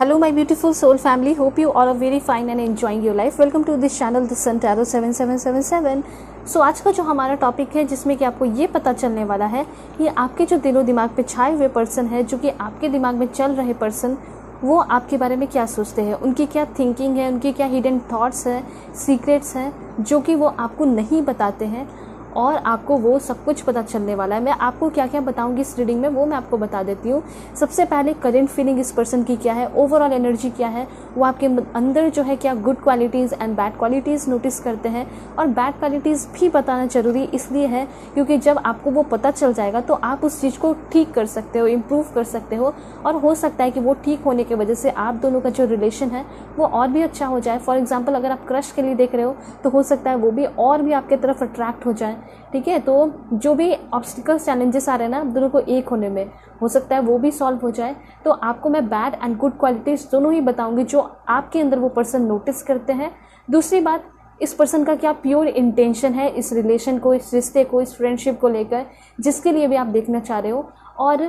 Hello my beautiful soul family, hope you all are very fine and enjoying your life. Welcome to this channel The Sun Tarot 7777. So आज का जो हमारा topic है जिसमें कि आपको ये पता चलने वाला है कि आपके जो दिलो दिमाग पे छाए हुए पर्सन है, जो कि आपके दिमाग में चल रहे पर्सन, वो आपके बारे में क्या सोचते हैं, उनकी क्या थिंकिंग है, उनकी क्या हिडन थॉट्स है, सीक्रेट्स हैं जो कि वो आपको नहीं बताते हैं और आपको वो सब कुछ पता चलने वाला है। मैं आपको क्या क्या बताऊंगी इस रीडिंग में वो मैं आपको बता देती हूँ। सबसे पहले करेंट फीलिंग इस पर्सन की क्या है, ओवरऑल एनर्जी क्या है, वो आपके अंदर जो है क्या good qualities and bad qualities notice करते हैं। और बैड क्वालिटीज़ भी बताना ज़रूरी इसलिए है क्योंकि जब आपको वो पता चल जाएगा तो आप उस चीज़ को ठीक कर सकते हो, इम्प्रूव कर सकते हो और हो सकता है कि वो ठीक होने की वजह से आप दोनों का जो रिलेशन है वो और भी अच्छा हो जाए। फॉर एग्जाम्पल अगर आप क्रश के लिए देख रहे हो तो हो सकता है वो भी और भी आपके तरफ अट्रैक्ट हो जाए। ठीक है, तो जो भी ऑब्स्टिकल्स चैलेंजेस आ रहे हैं ना आप दोनों को एक होने में, हो सकता है वो भी सॉल्व हो जाए। तो आपको मैं बैड एंड गुड क्वालिटीज़ दोनों ही बताऊंगी जो आपके अंदर वो पर्सन नोटिस करते हैं। दूसरी बात, इस पर्सन का क्या प्योर इंटेंशन है इस रिलेशन को, इस रिश्ते को, इस फ्रेंडशिप को लेकर, जिसके लिए भी आप देखना चाह रहे हो। और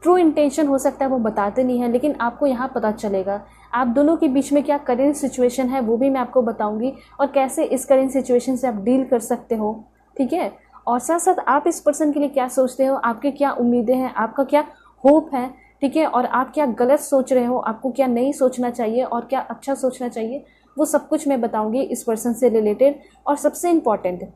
ट्रू इंटेंशन हो सकता है वो बताते नहीं हैं लेकिन आपको यहाँ पता चलेगा। आप दोनों के बीच में क्या करेंट सिचुएशन है वो भी मैं आपको बताऊंगी और कैसे इस करेंट सिचुएशन से आप डील कर सकते हो। ठीक है, और साथ साथ आप इस पर्सन के लिए क्या सोचते हो, आपके क्या उम्मीदें हैं, आपका क्या होप है। ठीक है, और आप क्या गलत सोच रहे हो, आपको क्या नहीं सोचना चाहिए और क्या अच्छा सोचना चाहिए, वो सब कुछ मैं बताऊंगी इस पर्सन से रिलेटेड। और सबसे इम्पॉर्टेंट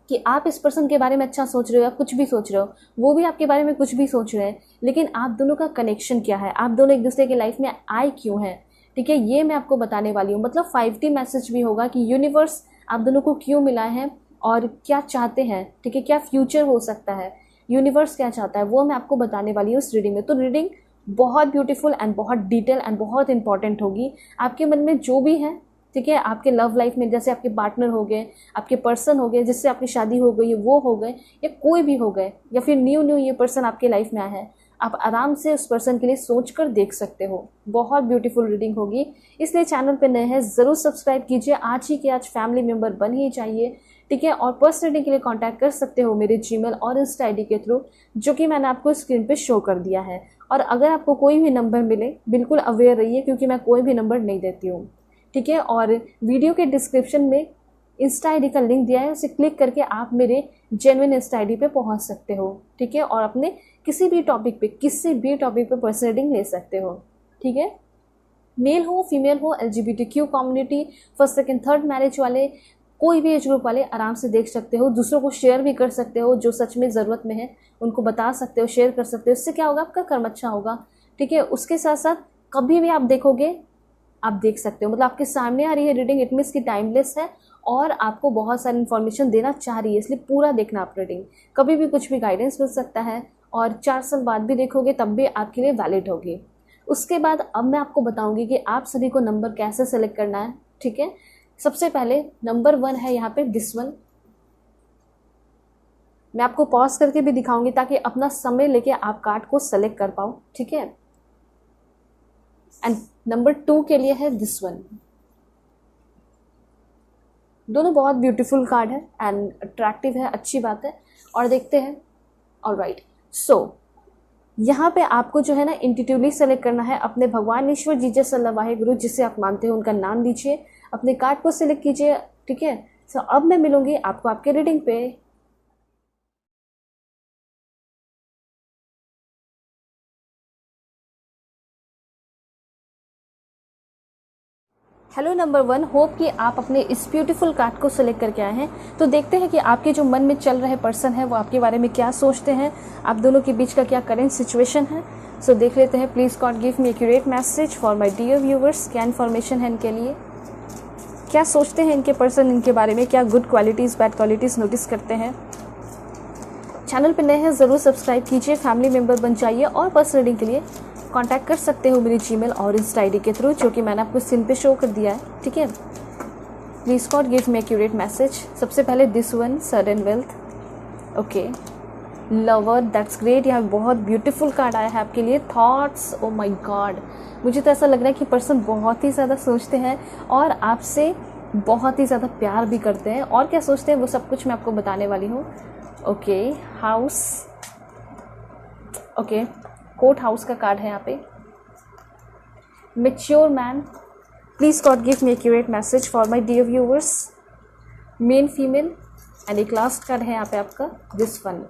कि आप इस पर्सन के बारे में अच्छा सोच रहे हो, आप कुछ भी सोच रहे हो, वो भी आपके बारे में कुछ भी सोच रहे हैं, लेकिन आप दोनों का कनेक्शन क्या है, आप दोनों एक दूसरे के लाइफ में आए क्यों हैं। ठीक है, ये मैं आपको बताने वाली हूँ। मतलब 5D मैसेज भी होगा कि यूनिवर्स आप दोनों को क्यों मिला है और क्या चाहते हैं। ठीक है, क्या फ्यूचर हो सकता है, यूनिवर्स क्या चाहता है, वो मैं आपको बताने वाली हूँ इस रीडिंग में। तो रीडिंग बहुत ब्यूटीफुल एंड बहुत डिटेल एंड बहुत इंपॉर्टेंट होगी। आपके मन में जो भी है, ठीक है, आपके लव लाइफ में जैसे आपके पार्टनर हो गए, आपके पर्सन हो गए जिससे आपकी शादी हो गई है वो हो गए, या कोई भी हो गए, या फिर न्यू ये पर्सन आपके लाइफ में आया है, आप आराम से उस पर्सन के लिए सोच कर देख सकते हो। बहुत ब्यूटीफुल रीडिंग होगी, इसलिए चैनल पे नए हैं ज़रूर सब्सक्राइब कीजिए। आज ही के आज फैमिली मेम्बर बन ही चाहिए। ठीक है, और पर्सनल रीडिंग के लिए कांटेक्ट कर सकते हो मेरे जीमेल और इंस्टा आईडी के थ्रू, जो कि मैंने आपको स्क्रीन पे शो कर दिया है। और अगर आपको कोई भी नंबर मिले बिल्कुल अवेयर रहिए क्योंकि मैं कोई भी नंबर नहीं देती हूँ। ठीक है, और वीडियो के डिस्क्रिप्शन में इंस्टा आईडी का लिंक दिया है, उसे क्लिक करके आप मेरे जेन्युइन इंस्टा आईडी पे पहुँच सकते हो। ठीक है, और अपने किसी भी टॉपिक पे पर्सनल रीडिंग ले सकते हो। ठीक है, मेल हो फीमेल हो, LGBTQ community, first second third marriage वाले, कोई भी एज ग्रुप वाले आराम से देख सकते हो। दूसरों को शेयर भी कर सकते हो, जो सच में ज़रूरत में है उनको बता सकते हो, शेयर कर सकते हो। इससे क्या होगा, आपका कर्म अच्छा होगा। ठीक है, उसके साथ साथ कभी भी आप देखोगे आप देख सकते हो, मतलब आपके सामने आ रही है रीडिंग, इट मीन्स की टाइमलेस है और आपको बहुत सारी इन्फॉर्मेशन देना चाह रही है, इसलिए पूरा देखना आप रीडिंग। कभी भी कुछ भी गाइडेंस मिल सकता है और 4 साल बाद भी देखोगे तब भी आपके लिए वैलिड होगी। उसके बाद अब मैं आपको बताऊंगी कि आप सभी को नंबर कैसे सेलेक्ट करना है। ठीक है, सबसे पहले नंबर 1 है यहाँ पे दिस वन। मैं आपको पॉज करके भी दिखाऊंगी ताकि अपना समय लेके आप कार्ड को सेलेक्ट कर पाओ। ठीक है, एंड नंबर 2 के लिए है दिस वन। दोनों बहुत ब्यूटीफुल कार्ड है एंड अट्रैक्टिव है, अच्छी बात है। और देखते हैं। ऑलराइट, सो यहाँ पे आपको जो है ना इंट्यूटिवली सेलेक्ट करना है अपने भगवान ईश्वर जीसस अल्लाह वाहेगुरु जिसे आप मानते हो उनका नाम लीजिए, अपने कार्ड को सिलेक्ट कीजिए। ठीक है, सो अब मैं मिलूंगी आपको आपके रीडिंग पे। हेलो नंबर 1, होप कि आप अपने इस ब्यूटीफुल कार्ड को सिलेक्ट करके आए हैं। तो देखते हैं कि आपके जो मन में चल रहे पर्सन है वो आपके बारे में क्या सोचते हैं, आप दोनों के बीच का क्या करेंट सिचुएशन है। सो देख लेते हैं। Please God give me accurate message for my dear viewers. क्या इन्फॉर्मेशन है इनके लिए, क्या सोचते हैं इनके पर्सन इनके बारे में, क्या good qualities bad qualities notice करते हैं। चैनल पर नए हैं ज़रूर सब्सक्राइब कीजिए, फैमिली मेम्बर बन जाइए और पर्सनल रीडिंग के लिए कांटेक्ट कर सकते हो मेरी जीमेल और इंस्टा आईडी के थ्रू, जो कि मैंने आपको स्क्रीन पे शो कर दिया है। ठीक है, please God give me accurate message. सबसे पहले this one, sudden wealth. Okay, lover, that's great. यहाँ बहुत ब्यूटीफुल कार्ड आया है आपके लिए। थॉट्स, ओ माय गॉड, मुझे तो ऐसा लग रहा है कि पर्सन बहुत ही ज़्यादा सोचते हैं और आपसे बहुत ही ज़्यादा प्यार भी करते हैं। और क्या सोचते हैं वो सब कुछ मैं आपको बताने वाली हूँ। Okay, house, okay, court house का कार्ड है यहाँ पे। mature man. Please God give me accurate message for my dear viewers. Main female and एक लास्ट कार्ड है यहाँ पे आपका दिस वन,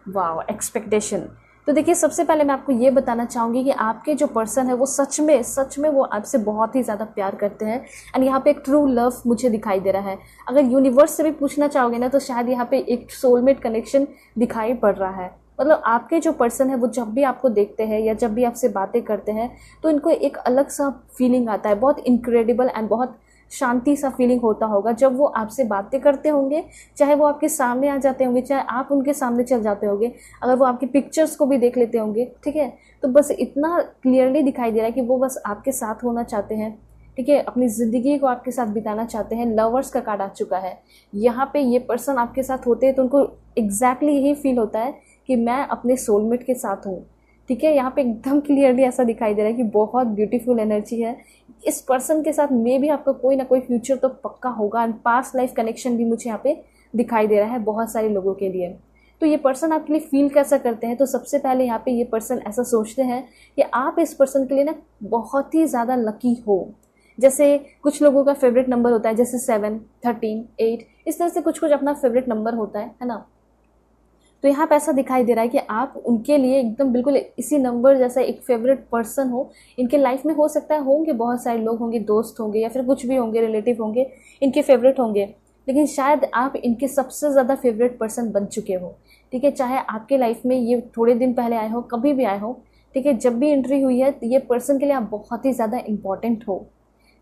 वाओ, एक्सपेक्टेशन। तो देखिए सबसे पहले मैं आपको ये बताना चाहूँगी कि आपके जो पर्सन है वो सच में वो आपसे बहुत ही ज़्यादा प्यार करते हैं एंड यहाँ पे एक ट्रू लव मुझे दिखाई दे रहा है। अगर यूनिवर्स से भी पूछना चाहोगे ना तो शायद यहाँ पे एक सोलमेट कनेक्शन दिखाई पड़ रहा है। मतलब आपके जो पर्सन है वो जब भी आपको देखते हैं या जब भी आपसे बातें करते हैं तो इनको एक अलग सा फीलिंग आता है, बहुत इनक्रेडिबल एंड बहुत शांति सा फीलिंग होता होगा जब वो आपसे बातें करते होंगे, चाहे वो आपके सामने आ जाते होंगे, चाहे आप उनके सामने चल जाते होंगे, अगर वो आपकी पिक्चर्स को भी देख लेते होंगे, ठीक है। तो बस इतना क्लियरली दिखाई दे रहा है कि वो बस आपके साथ होना चाहते हैं, ठीक है, अपनी ज़िंदगी को आपके साथ बिताना चाहते हैं। लवर्स का कार्ड आ चुका है यहाँ पे। ये पर्सन आपके साथ होते हैं तो उनको एग्जैक्टली यही फील होता है कि मैं अपने सोलमेट के साथ हूँ, ठीक है। यहाँ पे एकदम क्लियरली ऐसा दिखाई दे रहा है कि बहुत ब्यूटीफुल एनर्जी है इस पर्सन के साथ। मे भी आपका कोई ना कोई फ्यूचर तो पक्का होगा एंड पास्ट लाइफ कनेक्शन भी मुझे यहाँ पे दिखाई दे रहा है बहुत सारे लोगों के लिए। तो ये पर्सन आपके लिए फील कैसा करते हैं, तो सबसे पहले यहाँ पे ये पर्सन ऐसा सोचते हैं कि आप इस पर्सन के लिए ना बहुत ही ज़्यादा लकी हो। जैसे कुछ लोगों का फेवरेट नंबर होता है, जैसे 7, 13, 8, इस तरह से कुछ अपना फेवरेट नंबर होता है ना। तो यहाँ पे ऐसा दिखाई दे रहा है कि आप उनके लिए एकदम बिल्कुल इसी नंबर जैसा एक फेवरेट पर्सन हो। इनके लाइफ में हो सकता है होंगे बहुत सारे लोग होंगे, दोस्त होंगे या फिर कुछ भी होंगे, रिलेटिव होंगे, इनके फेवरेट होंगे, लेकिन शायद आप इनके सबसे ज़्यादा फेवरेट पर्सन बन चुके हो, ठीक है। चाहे आपके लाइफ में ये थोड़े दिन पहले आए हो, कभी भी आए हो, ठीक है, जब भी एंट्री हुई है ये पर्सन के लिए आप बहुत ही ज़्यादा इंपॉर्टेंट हो,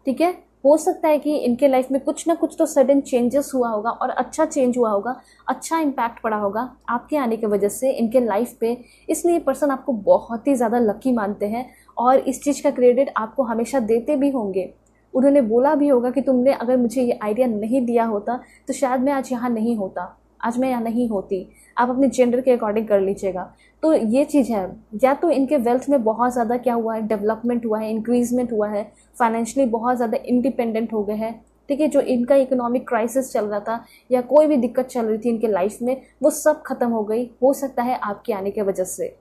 ठीक है। हो सकता है कि इनके लाइफ में कुछ ना कुछ तो सडन चेंजेस हुआ होगा और अच्छा चेंज हुआ होगा, अच्छा इम्पैक्ट पड़ा होगा आपके आने की वजह से इनके लाइफ पे। इसलिए पर्सन आपको बहुत ही ज़्यादा लकी मानते हैं और इस चीज़ का क्रेडिट आपको हमेशा देते भी होंगे। उन्होंने बोला भी होगा कि तुमने अगर मुझे ये आइडिया नहीं दिया होता तो शायद मैं आज यहाँ नहीं होता, आज मैं यहाँ नहीं होती। आप अपने जेंडर के अकॉर्डिंग कर लीजिएगा। तो ये चीज़ है, या तो इनके वेल्थ में बहुत ज़्यादा क्या हुआ है, डेवलपमेंट हुआ है, इंक्रीजमेंट हुआ है, फाइनेंशियली बहुत ज़्यादा इंडिपेंडेंट हो गए हैं, ठीक है। जो इनका इकोनॉमिक क्राइसिस चल रहा था या कोई भी दिक्कत चल रही थी इनके लाइफ में, वो सब खत्म हो गई, हो सकता है आपके आने की वजह से,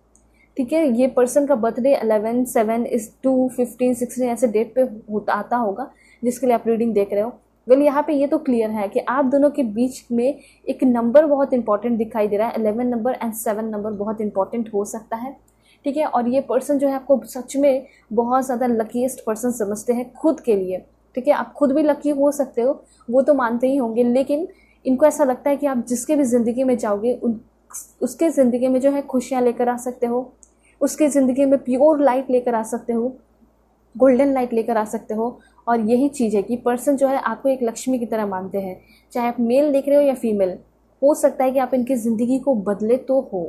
ठीक है। ये पर्सन का बर्थडे 11, 7 इस 2, 15, 16 ऐसे डेट पे आता होगा जिसके लिए आप रीडिंग देख रहे हो। वेल यहाँ पे ये तो क्लियर है कि आप दोनों के बीच में एक नंबर बहुत इंपॉर्टेंट दिखाई दे रहा है। 11 नंबर एंड 7 नंबर बहुत इंपॉर्टेंट हो सकता है, ठीक है। और ये पर्सन जो है आपको सच में बहुत ज़्यादा लकीएस्ट पर्सन समझते हैं खुद के लिए, ठीक है। आप खुद भी लकी हो सकते हो, वो तो मानते ही होंगे, लेकिन इनको ऐसा लगता है कि आप जिसके भी ज़िंदगी में जाओगे उसके ज़िंदगी में जो है खुशियाँ लेकर आ सकते हो, उसके ज़िंदगी में प्योर लाइट लेकर आ सकते हो, गोल्डन लाइट लेकर आ सकते हो। और यही चीज़ है कि पर्सन जो है आपको एक लक्ष्मी की तरह मानते हैं, चाहे आप मेल देख रहे हो या फीमेल। हो सकता है कि आप इनकी ज़िंदगी को बदले तो हो,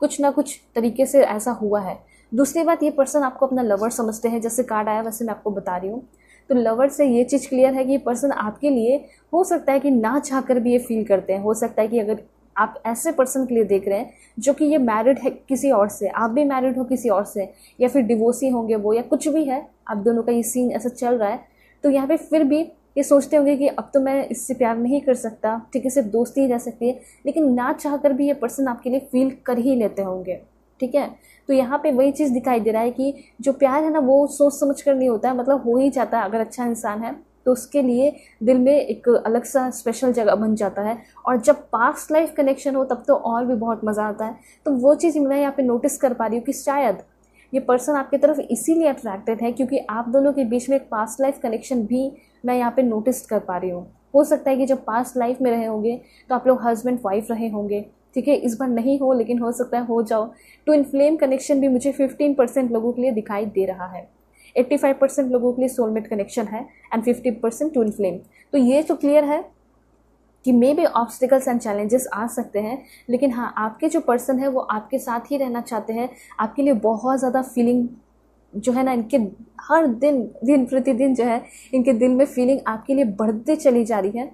कुछ ना कुछ तरीके से ऐसा हुआ है। दूसरी बात, ये पर्सन आपको अपना लवर समझते हैं, जैसे कार्ड आया वैसे मैं आपको बता रही हूँ। तो लवर से ये चीज़ क्लियर है कि ये पर्सन आपके लिए हो सकता है कि ना चाहकर भी ये फील करते हैं। हो सकता है कि अगर आप ऐसे पर्सन के लिए देख रहे हैं जो कि ये मैरिड है किसी और से, आप भी मैरिड हो किसी और से, या फिर डिवोर्सी होंगे वो, या कुछ भी है, आप दोनों का ये सीन ऐसा चल रहा है, तो यहाँ पे फिर भी ये सोचते होंगे कि अब तो मैं इससे प्यार नहीं कर सकता, ठीक है, सिर्फ दोस्ती ही रह सकती है, लेकिन ना चाहकर भी ये पर्सन आपके लिए फील कर ही लेते होंगे, ठीक है। तो यहाँ पे वही चीज़ दिखाई दे रहा है कि जो प्यार है ना वो सोच समझ कर नहीं होता है, मतलब हो ही जाता है। अगर अच्छा इंसान है तो उसके लिए दिल में एक अलग सा स्पेशल जगह बन जाता है, और जब पास्ट लाइफ कनेक्शन हो तब तो और भी बहुत मज़ा आता है। तो वो चीज़ मैं यहाँ पे नोटिस कर पा रही हूँ कि शायद ये पर्सन आपकी तरफ इसीलिए अट्रैक्टेड है क्योंकि आप दोनों के बीच में एक पास्ट लाइफ कनेक्शन भी मैं यहाँ पे नोटिस कर पा रही हूँ। हो सकता है कि जब पास्ट लाइफ में रहे होंगे तो आप लोग हस्बैंड वाइफ रहे होंगे, ठीक है। इस बार नहीं हो, लेकिन हो सकता है हो जाओ। ट्विन फ्लेम कनेक्शन भी मुझे 15% लोगों के लिए दिखाई दे रहा है। 85% लोगों के लिए सोलमेट कनेक्शन है एंड 50% ट्विन फ्लेम। तो ये तो क्लियर है कि maybe obstacles and challenges आ सकते हैं, लेकिन हाँ, आपके जो पर्सन है वो आपके साथ ही रहना चाहते हैं। आपके लिए बहुत ज़्यादा फीलिंग जो है ना, इनके हर दिन प्रतिदिन जो है इनके दिल में फीलिंग आपके लिए बढ़ती चली जा रही है।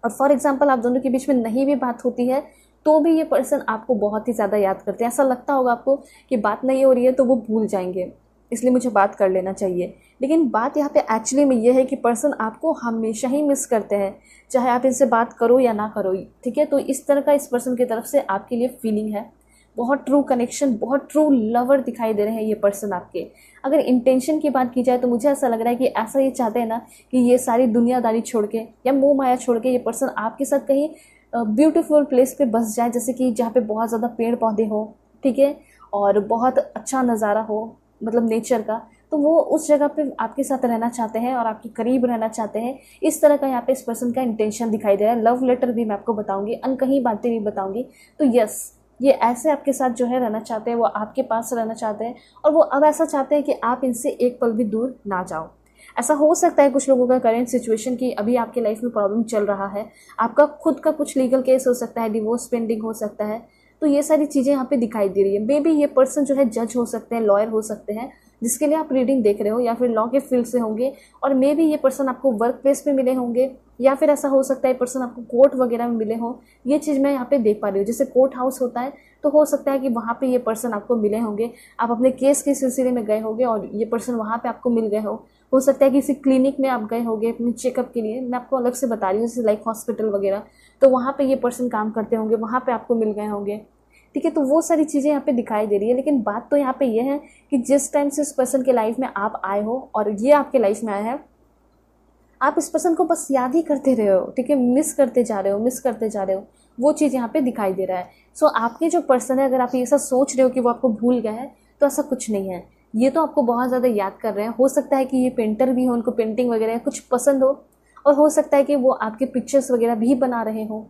और फॉर एग्जांपल आप दोनों के बीच में नहीं भी बात होती है तो भी ये पर्सन आपको बहुत ही ज़्यादा याद करते हैं। ऐसा लगता होगा आपको कि बात नहीं हो रही है तो वो भूल जाएंगे, इसलिए मुझे बात कर लेना चाहिए। लेकिन बात यहाँ पे एक्चुअली में ये है कि पर्सन आपको हमेशा ही मिस करते हैं, चाहे आप इनसे बात करो या ना करो, ठीक है। तो इस तरह का इस पर्सन की तरफ से आपके लिए फीलिंग है। बहुत ट्रू कनेक्शन, बहुत ट्रू लवर दिखाई दे रहे हैं ये पर्सन आपके। अगर इंटेंशन की बात की जाए तो मुझे ऐसा लग रहा है कि ऐसा ये चाहते हैं ना कि ये सारी दुनियादारी छोड़ के या मोह माया छोड़ के ये पर्सन आपके साथ कहीं ब्यूटीफुल प्लेस पे बस जाए, जैसे कि जहाँ पे बहुत ज़्यादा पेड़ पौधे हो, ठीक है, और बहुत अच्छा नज़ारा हो, मतलब नेचर का। तो वो उस जगह पे आपके साथ रहना चाहते हैं और आपके करीब रहना चाहते हैं। इस तरह का यहाँ पे इस पर्सन का इंटेंशन दिखाई दे रहा है। लव लेटर भी मैं आपको बताऊंगी, अनकही बातें भी बताऊंगी। तो यस, ये ऐसे आपके साथ जो है रहना चाहते हैं, वो आपके पास रहना चाहते हैं, और वो अब ऐसा चाहते हैं कि आप इनसे एक पल भी दूर ना जाओ। ऐसा हो सकता है कुछ लोगों का करेंट सिचुएशन की अभी आपके लाइफ में प्रॉब्लम चल रहा है, आपका खुद का कुछ लीगल केस हो सकता है, डिवोर्स पेंडिंग हो सकता है। तो ये सारी चीज़ें यहाँ पे दिखाई दे रही है। मे बी ये पर्सन जो है जज हो सकते हैं, लॉयर हो सकते हैं, जिसके लिए आप रीडिंग देख रहे हो, या फिर लॉ के फील्ड से होंगे, और मे बी ये पर्सन आपको वर्क प्लेस पे मिले होंगे, या फिर ऐसा हो सकता है पर्सन आपको कोर्ट वगैरह में मिले हों। ये चीज़ मैं यहाँ पे देख पा रही हूँ। जैसे कोर्ट हाउस होता है तो हो सकता है कि वहाँ पे ये पर्सन आपको मिले होंगे, आप अपने केस के सिलसिले में गए होंगे और ये पर्सन वहाँ पे आपको मिल गए हो सकता है किसी क्लिनिक में आप गए होंगे अपने चेकअप के लिए, मैं आपको अलग से बता रही हूँ, जैसे लाइक हॉस्पिटल वगैरह, तो वहाँ पे ये पर्सन काम करते होंगे, वहाँ पे आपको मिल गए होंगे, ठीक है। तो वो सारी चीज़ें यहाँ पे दिखाई दे रही है। लेकिन बात तो यहाँ पे ये है कि जिस टाइम से इस पर्सन के लाइफ में आप आए हो और ये आपके लाइफ में आया है, आप इस पर्सन को बस याद ही करते रहे हो, ठीक है, मिस करते जा रहे हो, वो चीज़ यहाँ पे दिखाई दे रहा है। सो आपके जो पर्सन है, अगर आप ये ऐसा सोच रहे हो कि वो आपको भूल गया है, तो ऐसा कुछ नहीं है। ये तो आपको बहुत ज़्यादा याद कर रहे हैं। हो सकता है कि ये पेंटर भी हो, उनको पेंटिंग वगैरह कुछ पसंद हो, और हो सकता है कि वो आपके पिक्चर्स वगैरह भी बना रहे हो,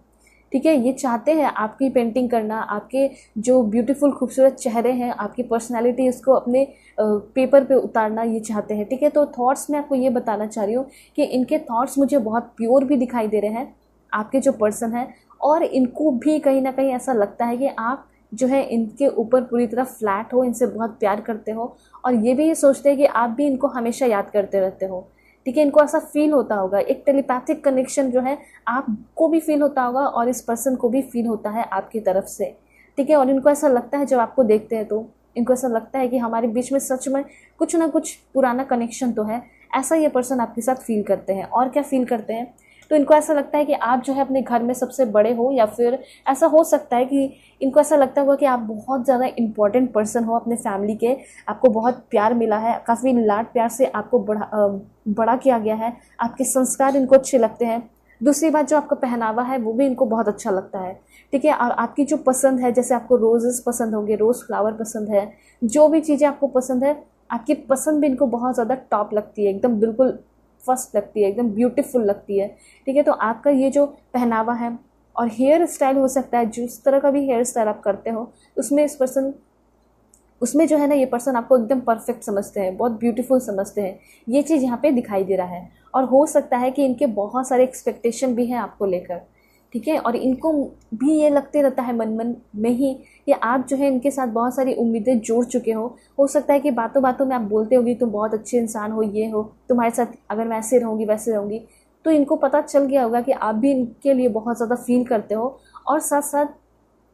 ठीक है। ये चाहते हैं आपकी पेंटिंग करना, आपके जो ब्यूटीफुल खूबसूरत चेहरे हैं, आपकी पर्सनालिटी, इसको अपने पेपर पे उतारना ये चाहते हैं, ठीक है। तो थॉट्स में आपको ये बताना चाह रही हूँ कि इनके थॉट्स मुझे बहुत प्योर भी दिखाई दे रहे हैं, आपके जो पर्सन है, और इनको भी कहीं ना कहीं ऐसा लगता है कि आप जो है इनके ऊपर पूरी तरह फ्लैट हो, इनसे बहुत प्यार करते हो, और ये भी ये सोचते हैं कि आप भी इनको हमेशा याद करते रहते हो, ठीक है। इनको ऐसा फील होता होगा, एक टेलीपैथिक कनेक्शन जो है आपको भी फील होता होगा और इस पर्सन को भी फील होता है आपकी तरफ से, ठीक है। और इनको ऐसा लगता है, जब आपको देखते हैं तो इनको ऐसा लगता है कि हमारे बीच में सच में कुछ ना कुछ पुराना कनेक्शन तो है। ऐसा ये पर्सन आपके साथ फील करते हैं। और क्या फील करते हैं, तो इनको ऐसा लगता है कि आप जो है अपने घर में सबसे बड़े हो, या फिर ऐसा हो सकता है कि इनको ऐसा लगता होगा कि आप बहुत ज़्यादा इम्पोर्टेंट पर्सन हो अपने फैमिली के, आपको बहुत प्यार मिला है, काफ़ी लाड प्यार से आपको बड़ा किया गया है, आपके संस्कार इनको अच्छे लगते हैं। दूसरी बात, जो आपका पहनावा है वो भी इनको बहुत अच्छा लगता है, ठीक है। और आपकी जो पसंद है, जैसे आपको रोजेस पसंद होंगे, रोज़ फ्लावर पसंद है, जो भी चीज़ें आपको पसंद है, आपकी पसंद भी इनको बहुत ज़्यादा टॉप लगती है, एकदम बिल्कुल फर्स्ट लगती है, एकदम ब्यूटीफुल लगती है, ठीक है। तो आपका ये जो पहनावा है और हेयर स्टाइल हो सकता है, जिस तरह का भी हेयर स्टाइल आप करते हो, उसमें जो है ना ये पर्सन आपको एकदम परफेक्ट समझते हैं, बहुत ब्यूटीफुल समझते हैं। ये चीज़ यहाँ पे दिखाई दे रहा है। और हो सकता है कि इनके बहुत सारे एक्सपेक्टेशन भी हैं आपको लेकर, ठीक है। और इनको भी ये लगते रहता है मन में ही कि आप जो है इनके साथ बहुत सारी उम्मीदें जोड़ चुके हो सकता है कि बातों बातं में आप बोलते होगी तुम बहुत अच्छे इंसान हो, ये हो, तुम्हारे साथ अगर मैं ऐसे रहूँगी वैसे रहूँगी, तो इनको पता चल गया होगा कि आप भी इनके लिए बहुत ज़्यादा फील करते हो, और साथ साथ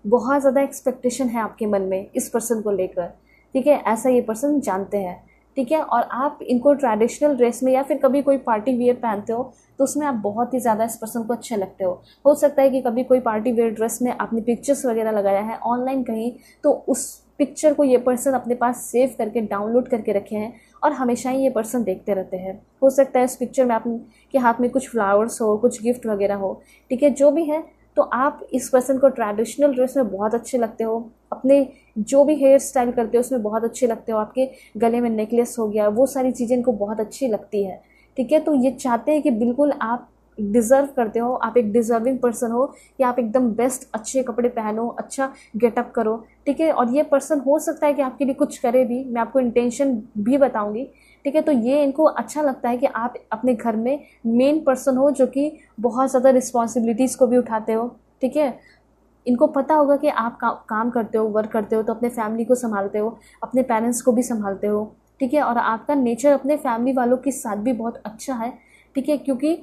बहुत ज़्यादा एक्सपेक्टेशन है आपके मन में इस पर्सन को लेकर, ठीक है। ऐसा ये पर्सन जानते हैं, ठीक है। और आप इनको ट्रेडिशनल ड्रेस में या फिर कभी कोई पार्टी वियर पहनते हो तो उसमें आप बहुत ही ज़्यादा इस पर्सन को अच्छे लगते हो सकता है कि कभी कोई पार्टी वियर ड्रेस में आपने पिक्चर्स वगैरह लगाया है ऑनलाइन कहीं, तो उस पिक्चर को ये पर्सन अपने पास सेव करके डाउनलोड करके रखे हैं और हमेशा ही ये पर्सन देखते रहते हैं। हो सकता है उस पिक्चर में आपके हाथ में कुछ फ्लावर्स हो, कुछ गिफ्ट वगैरह हो, ठीक है, जो भी है। तो आप इस पर्सन को ट्रेडिशनल ड्रेस में बहुत अच्छे लगते हो, अपने जो भी हेयर स्टाइल करते हो उसमें बहुत अच्छे लगते हो, आपके गले में नेकलेस हो गया, वो सारी चीज़ें इनको बहुत अच्छी लगती है, ठीक है। तो ये चाहते हैं कि बिल्कुल आप डिज़र्व करते हो, आप एक डिज़र्विंग पर्सन हो कि आप एकदम बेस्ट अच्छे कपड़े पहनो, अच्छा गेटअप करो, ठीक है। और ये पर्सन हो सकता है कि आपके लिए कुछ करे भी, मैं आपको इंटेंशन भी बताऊंगी, ठीक है। तो ये इनको अच्छा लगता है कि आप अपने घर में मेन पर्सन हो, जो कि बहुत ज़्यादा रिस्पॉन्सिबिलिटीज़ को भी उठाते हो, ठीक है। इनको पता होगा कि आप काम करते हो, वर्क करते हो, तो अपने फैमिली को संभालते हो, अपने पेरेंट्स को भी संभालते हो, ठीक है। और आपका नेचर अपने फैमिली वालों के साथ भी बहुत अच्छा है, ठीक है। क्योंकि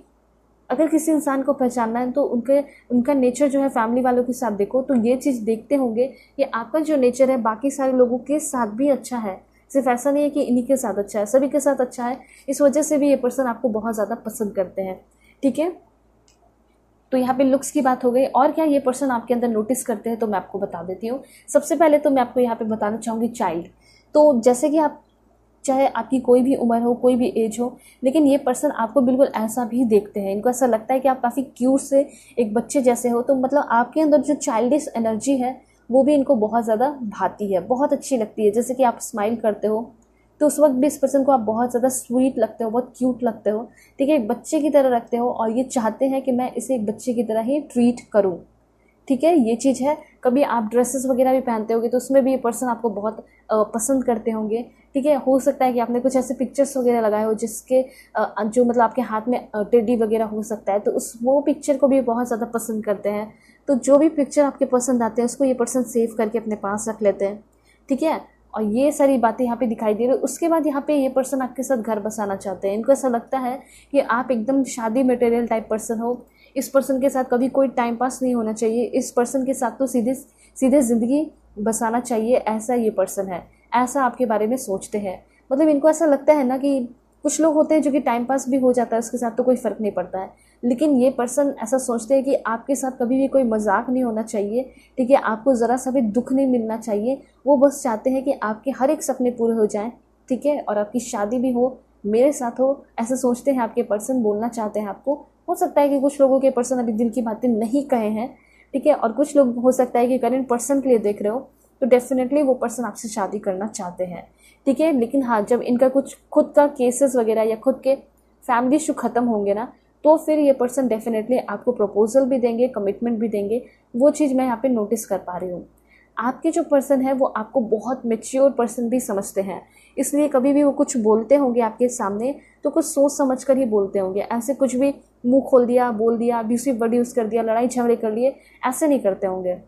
अगर किसी इंसान को पहचानना है तो उनका नेचर जो है फैमिली वालों के साथ देखो, तो ये चीज़ देखते होंगे कि आपका जो नेचर है बाकी सारे लोगों के साथ भी अच्छा है, सिर्फ ऐसा नहीं है कि इन्हीं के साथ अच्छा है, सभी के साथ अच्छा है। इस वजह से भी ये पर्सन आपको बहुत ज़्यादा पसंद करते हैं, ठीक है। तो यहाँ पे लुक्स की बात हो गई। और क्या ये पर्सन आपके अंदर नोटिस करते हैं तो मैं आपको बता देती हूँ। सबसे पहले तो मैं आपको यहाँ पे बताना चाहूँगी चाइल्ड। तो जैसे कि आप, चाहे आपकी कोई भी उम्र हो, कोई भी एज हो, लेकिन ये पर्सन आपको बिल्कुल ऐसा भी देखते हैं। इनको ऐसा लगता है कि आप काफ़ी क्यूट से एक बच्चे जैसे हो। तो मतलब आपके अंदर जो चाइल्डिश एनर्जी है वो भी इनको बहुत ज़्यादा भाती है, बहुत अच्छी लगती है। जैसे कि आप स्माइल करते हो तो उस वक्त भी इस पर्सन को आप बहुत ज़्यादा स्वीट लगते हो, बहुत क्यूट लगते हो, ठीक है, एक बच्चे की तरह रखते हो, और ये चाहते हैं कि मैं इसे एक बच्चे की तरह ही ट्रीट करूँ, ठीक है, ये चीज़ है। कभी आप ड्रेसेस वगैरह भी पहनते होगे तो उसमें भी ये पर्सन आपको बहुत पसंद करते होंगे, ठीक है। हो सकता है कि आपने कुछ ऐसे पिक्चर्स वगैरह लगाए हो जिसके जो मतलब आपके हाथ में टेडी वगैरह हो सकता है, तो वो पिक्चर को भी बहुत ज़्यादा पसंद करते हैं। तो जो भी पिक्चर आपके पसंद आते हैं उसको ये पर्सन सेव करके अपने पास रख लेते हैं, ठीक है। और ये सारी बातें यहाँ पे दिखाई दे रही है। उसके बाद यहाँ पे ये पर्सन आपके साथ घर बसाना चाहते हैं। इनको ऐसा लगता है कि आप एकदम शादी मटेरियल टाइप पर्सन हो। इस पर्सन के साथ कभी कोई टाइम पास नहीं होना चाहिए। इस पर्सन के साथ तो सीधे सीधे ज़िंदगी बसाना चाहिए, ऐसा ये पर्सन है, ऐसा आपके बारे में सोचते हैं। मतलब इनको ऐसा लगता है ना कि कुछ लोग होते हैं जो कि टाइम पास भी हो जाता है उसके साथ तो कोई फ़र्क नहीं पड़ता है, लेकिन ये पर्सन ऐसा सोचते हैं कि आपके साथ कभी भी कोई मजाक नहीं होना चाहिए, ठीक है, आपको ज़रा सा भी दुख नहीं मिलना चाहिए। वो बस चाहते हैं कि आपके हर एक सपने पूरे हो जाएं, ठीक है, और आपकी शादी भी हो, मेरे साथ हो, ऐसा सोचते हैं आपके पर्सन, बोलना चाहते हैं आपको। हो सकता है कि कुछ लोगों के पर्सन अभी दिल की बातें नहीं कहे हैं, ठीक है, और कुछ लोग हो सकता है कि करेंट पर्सन के लिए देख रहे हो तो डेफिनेटली वो पर्सन आपसे शादी करना चाहते हैं, ठीक है। लेकिन हाँ, जब इनका कुछ खुद का केसेस वगैरह या खुद के फैमिली इशू ख़त्म होंगे ना, तो फिर ये पर्सन डेफिनेटली आपको प्रपोजल भी देंगे, कमिटमेंट भी देंगे। वो चीज़ मैं यहाँ पे नोटिस कर पा रही हूँ। आपके जो पर्सन है वो आपको बहुत मेच्योर पर्सन भी समझते हैं, इसलिए कभी भी वो कुछ बोलते होंगे आपके सामने तो कुछ सोच समझ कर ही बोलते होंगे। ऐसे कुछ भी मुंह खोल दिया, बोल दिया, अब्यूसिव वर्ड यूज़ कर दिया, लड़ाई झगड़े कर लिए, ऐसे नहीं करते होंगे।